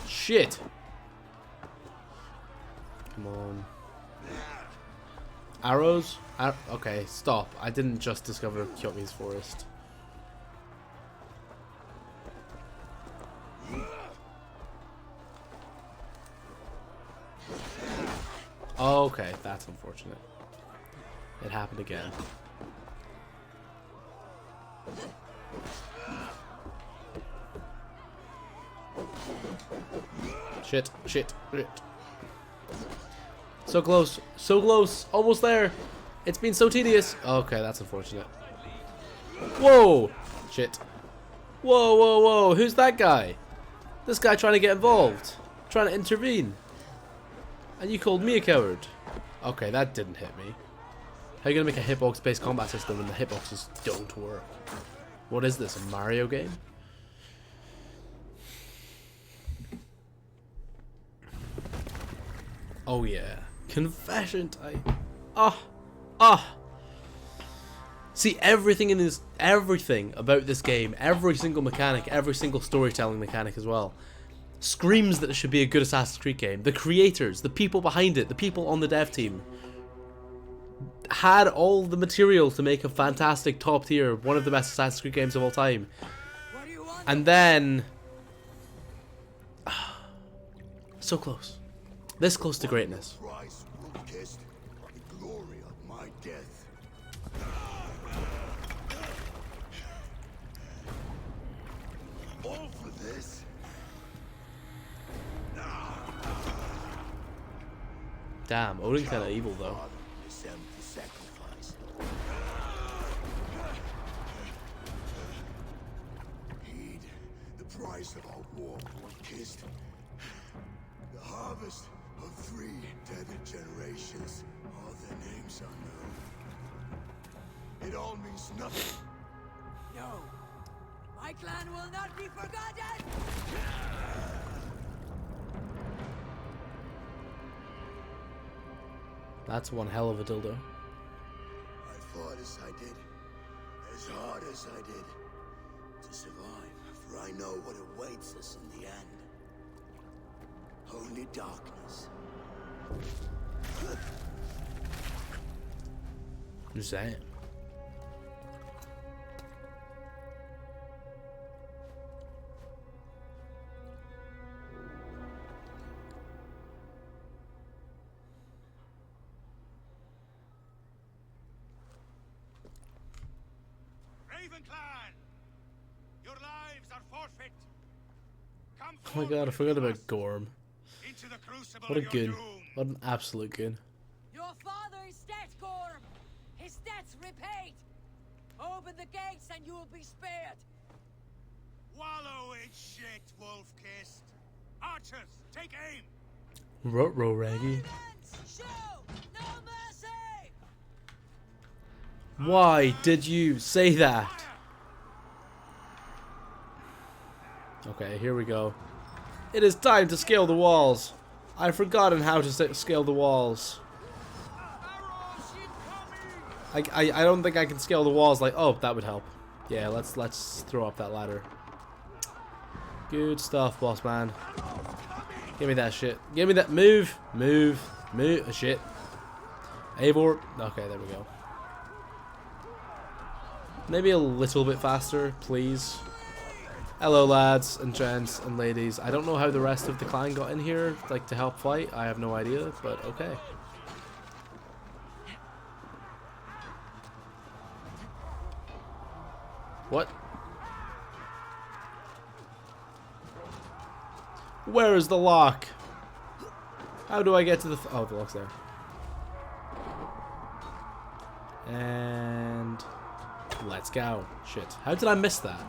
Shit! Come on. Arrows? Okay, stop. I didn't just discover Kjotve's forest. Okay, that's unfortunate. It happened again. Shit, shit, shit. So close, almost there. It's been so tedious. Okay, that's unfortunate. Whoa, shit. Whoa, whoa, whoa, who's that guy? This guy trying to get involved, trying to intervene. And you called me a coward. Okay, that didn't hit me. How are you gonna make a hitbox-based combat system when the hitboxes don't work? What is this, a Mario game? Oh yeah, confession time. See, everything about this game, every single mechanic, every single storytelling mechanic as well, screams that it should be a good Assassin's Creed game. The creators, the people behind it, the people on the dev team had all the material to make a fantastic, top tier, one of the best Assassin's Creed games of all time. And then so close. This close to greatness. All for this. Damn, Odin's kind of evil though. Heed the price of our war, kissed. The harvest of 3 dead generations. All their names are known. It all means nothing. No, my clan will not be forgotten. That's one hell of a dildo. I fought as I did, as hard as I did, to survive, for I know what awaits us in the end. Only darkness. Who's that? Your lives are forfeit. Come Oh my god, I forgot about Gorm. What a goon. What an absolute goon. Your father is dead, Gorm. His debt's repaid. Open the gates and you will be spared. Wallow in shit, wolf-kissed. Archers, take aim. Ruh-roh, Raggy. Show no mercy. Why did you say that? Okay, here we go. It is time to scale the walls. I've forgotten how to scale the walls. I don't think I can scale the walls like... Oh, that would help. Yeah, let's throw up that ladder. Good stuff, boss man. Give me that shit. Give me that... Move. Move. Move. Shit. Eivor. Okay, there we go. Maybe a little bit faster, please. Hello, lads and gents and ladies. I don't know how the rest of the clan got in here, like, to help fight. I have no idea, but okay. What? Where is the lock? How do I get to the... Oh, the lock's there. And... let's go. Shit. How did I miss that?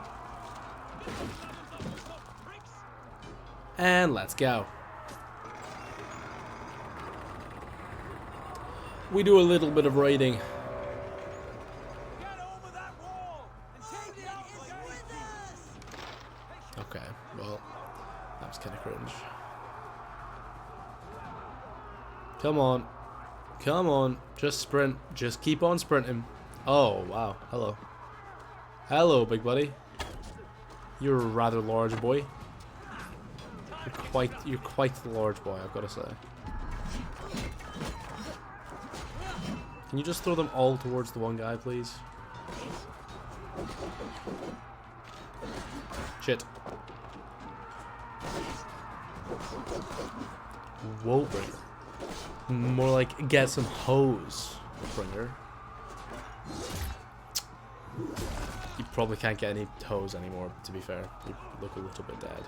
And let's go. We do a little bit of raiding. Okay, well, that was kind of cringe. Come on. Come on. Just sprint. Just keep on sprinting. Oh, wow. Hello. Hello, big buddy. You're a rather large boy. You're quite the large boy, I've got to say. Can you just throw them all towards the one guy, please? Shit. Whoa, bringer. More like get some hose, bringer. You probably can't get any hose anymore, to be fair. You look a little bit dead.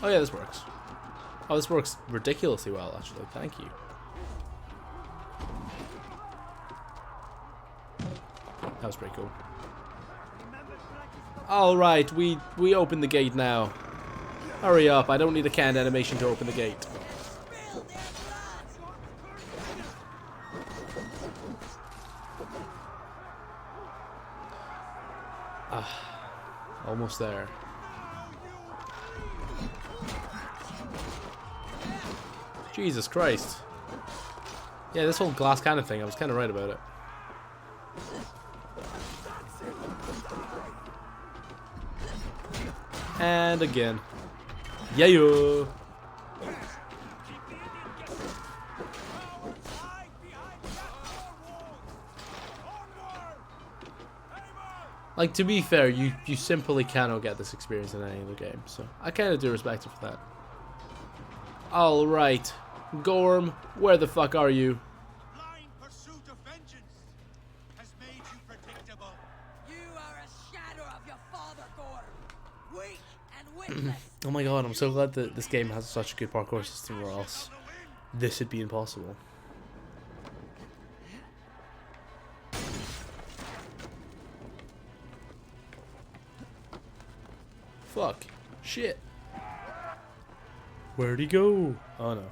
Oh yeah, this works. Oh, this works ridiculously well, actually. Thank you. That was pretty cool. Alright, we open the gate now. Hurry up, I don't need a canned animation to open the gate. Almost there. Jesus Christ. Yeah, this whole glass cannon thing, I was kind of right about it. And again. Yeah. Like, to be fair, you simply cannot get this experience in any other game, so I kind of do respect it for that. Alright. Gorm, where the fuck are you? Blind pursuit of vengeance has made you predictable. You are a shadow of your father, Gorm. Weak and witless. Oh my god, I'm so glad that this game has such a good parkour system, or else this would be impossible. Fuck. Shit. Where'd he go? Oh no.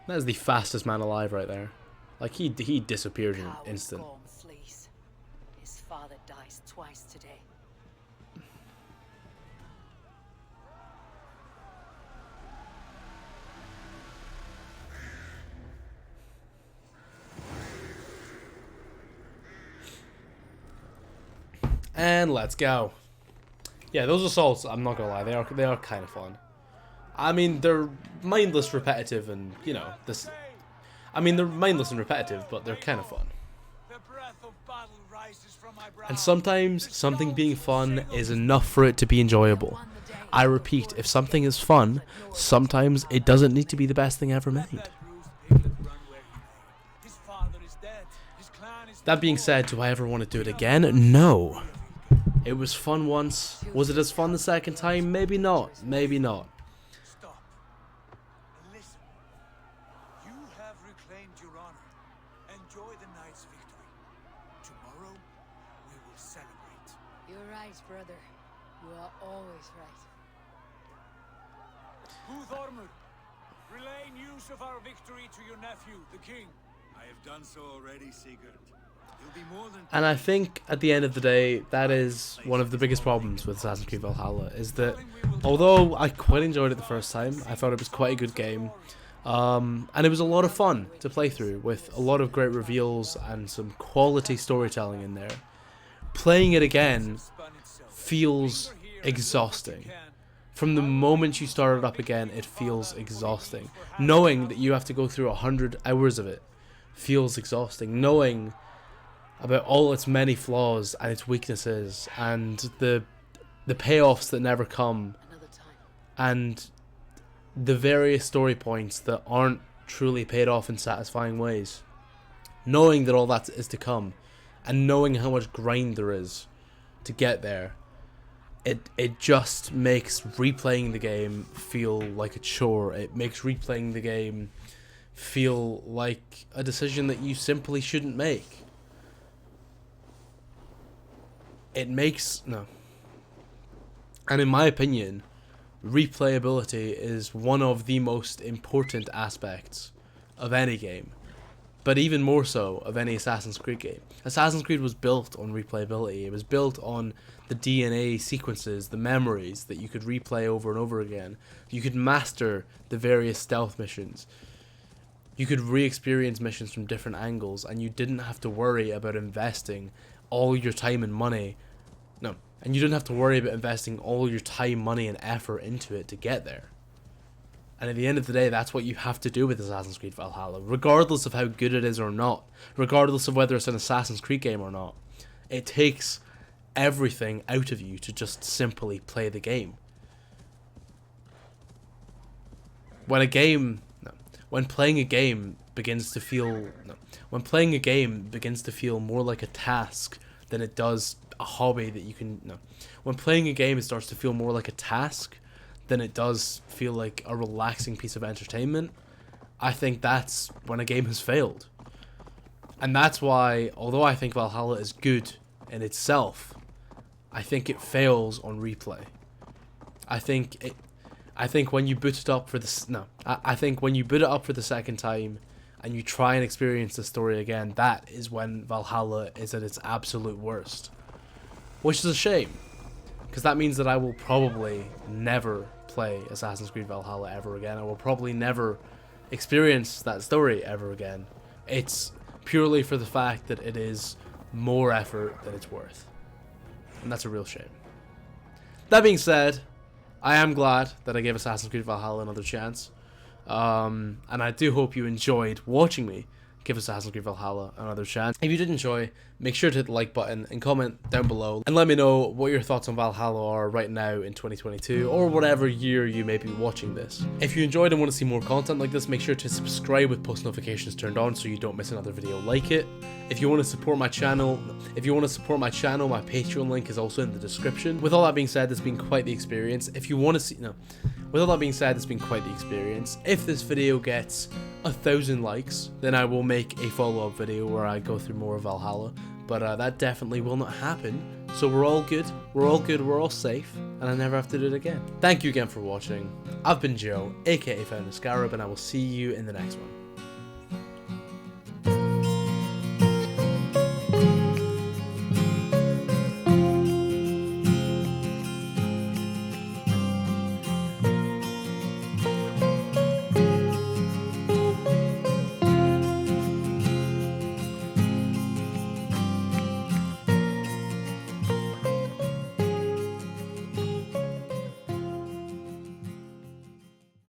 That is the fastest man alive right there. Like, he disappeared in an instant. Gorm flees. His father dies twice today. And let's go. Yeah, those assaults, I'm not gonna lie, they are kind of fun. I mean, they're mindless, repetitive, and, you know, this... I mean, they're mindless and repetitive, but they're kind of fun. And sometimes, something being fun is enough for it to be enjoyable. I repeat, if something is fun, sometimes it doesn't need to be the best thing ever made. That being said, do I ever want to do it again? No. It was fun once. Was it as fun the second time? Maybe not. Maybe not. Stop. Listen. You have reclaimed your honor. Enjoy the night's victory. Tomorrow, we will celebrate. You're right, brother. You are always right. Booth Ormur, relay news of our victory to your nephew, the king. I have done so already, Sigurd. And I think at the end of the day, that is one of the biggest problems with Assassin's Creed Valhalla, is that although I quite enjoyed it the first time, I thought it was quite a good game, and it was a lot of fun to play through with a lot of great reveals and some quality storytelling in there. Playing it again feels exhausting. From the moment you start it up again, it feels exhausting. Knowing that you have to go through 100 hours of it feels exhausting. Knowing about all its many flaws and its weaknesses and the payoffs that never come and the various story points that aren't truly paid off in satisfying ways. Knowing that all that is to come and knowing how much grind there is to get there, it just makes replaying the game feel like a chore. It makes replaying the game feel like a decision that you simply shouldn't make. It makes no. And in my opinion, replayability is one of the most important aspects of any game, but even more so of any Assassin's Creed game. Assassin's Creed was built on replayability. It was built on the DNA sequences, the memories that you could replay over and over again. You could master the various stealth missions. You could re-experience missions from different angles, and you didn't have to worry about investing all your time and money. No, and you didn't have to worry about investing all your time, money, and effort into it to get there. And at the end of the day, that's what you have to do with Assassin's Creed Valhalla, regardless of how good it is or not, regardless of whether it's an Assassin's Creed game or not. It takes everything out of you to just simply play the game. When playing a game begins to feel more like a task than it does a hobby that you can when playing a game, it starts to feel more like a task than it does feel like a relaxing piece of entertainment. I think that's when a game has failed. And that's why, although I think Valhalla is good in itself, I think it fails on replay. I think when you boot it up for I think when you boot it up for the second time and you try and experience the story again, that is when Valhalla is at its absolute worst. Which is a shame, because that means that I will probably never play Assassin's Creed Valhalla ever again. I will probably never experience that story ever again. It's purely for the fact that it is more effort than it's worth. And that's a real shame. That being said, I am glad that I gave Assassin's Creed Valhalla another chance. And I do hope you enjoyed watching me give Assassin's Creed Valhalla another chance. If you did enjoy, make sure to hit the like button and comment down below and let me know what your thoughts on Valhalla are right now in 2022 or whatever year you may be watching this. If you enjoyed and want to see more content like this, make sure to subscribe with post notifications turned on so you don't miss another video like it. If you want to support my channel, my Patreon link is also in the description. With all that being said, it's been quite the experience. If this video gets 1,000 likes, then I will make a follow-up video where I go through more of Valhalla, but that definitely will not happen, so we're all good, we're all safe, and I never have to do it again. Thank you again for watching. I've been Joe, aka Founder Scarab, and I will see you in the next one.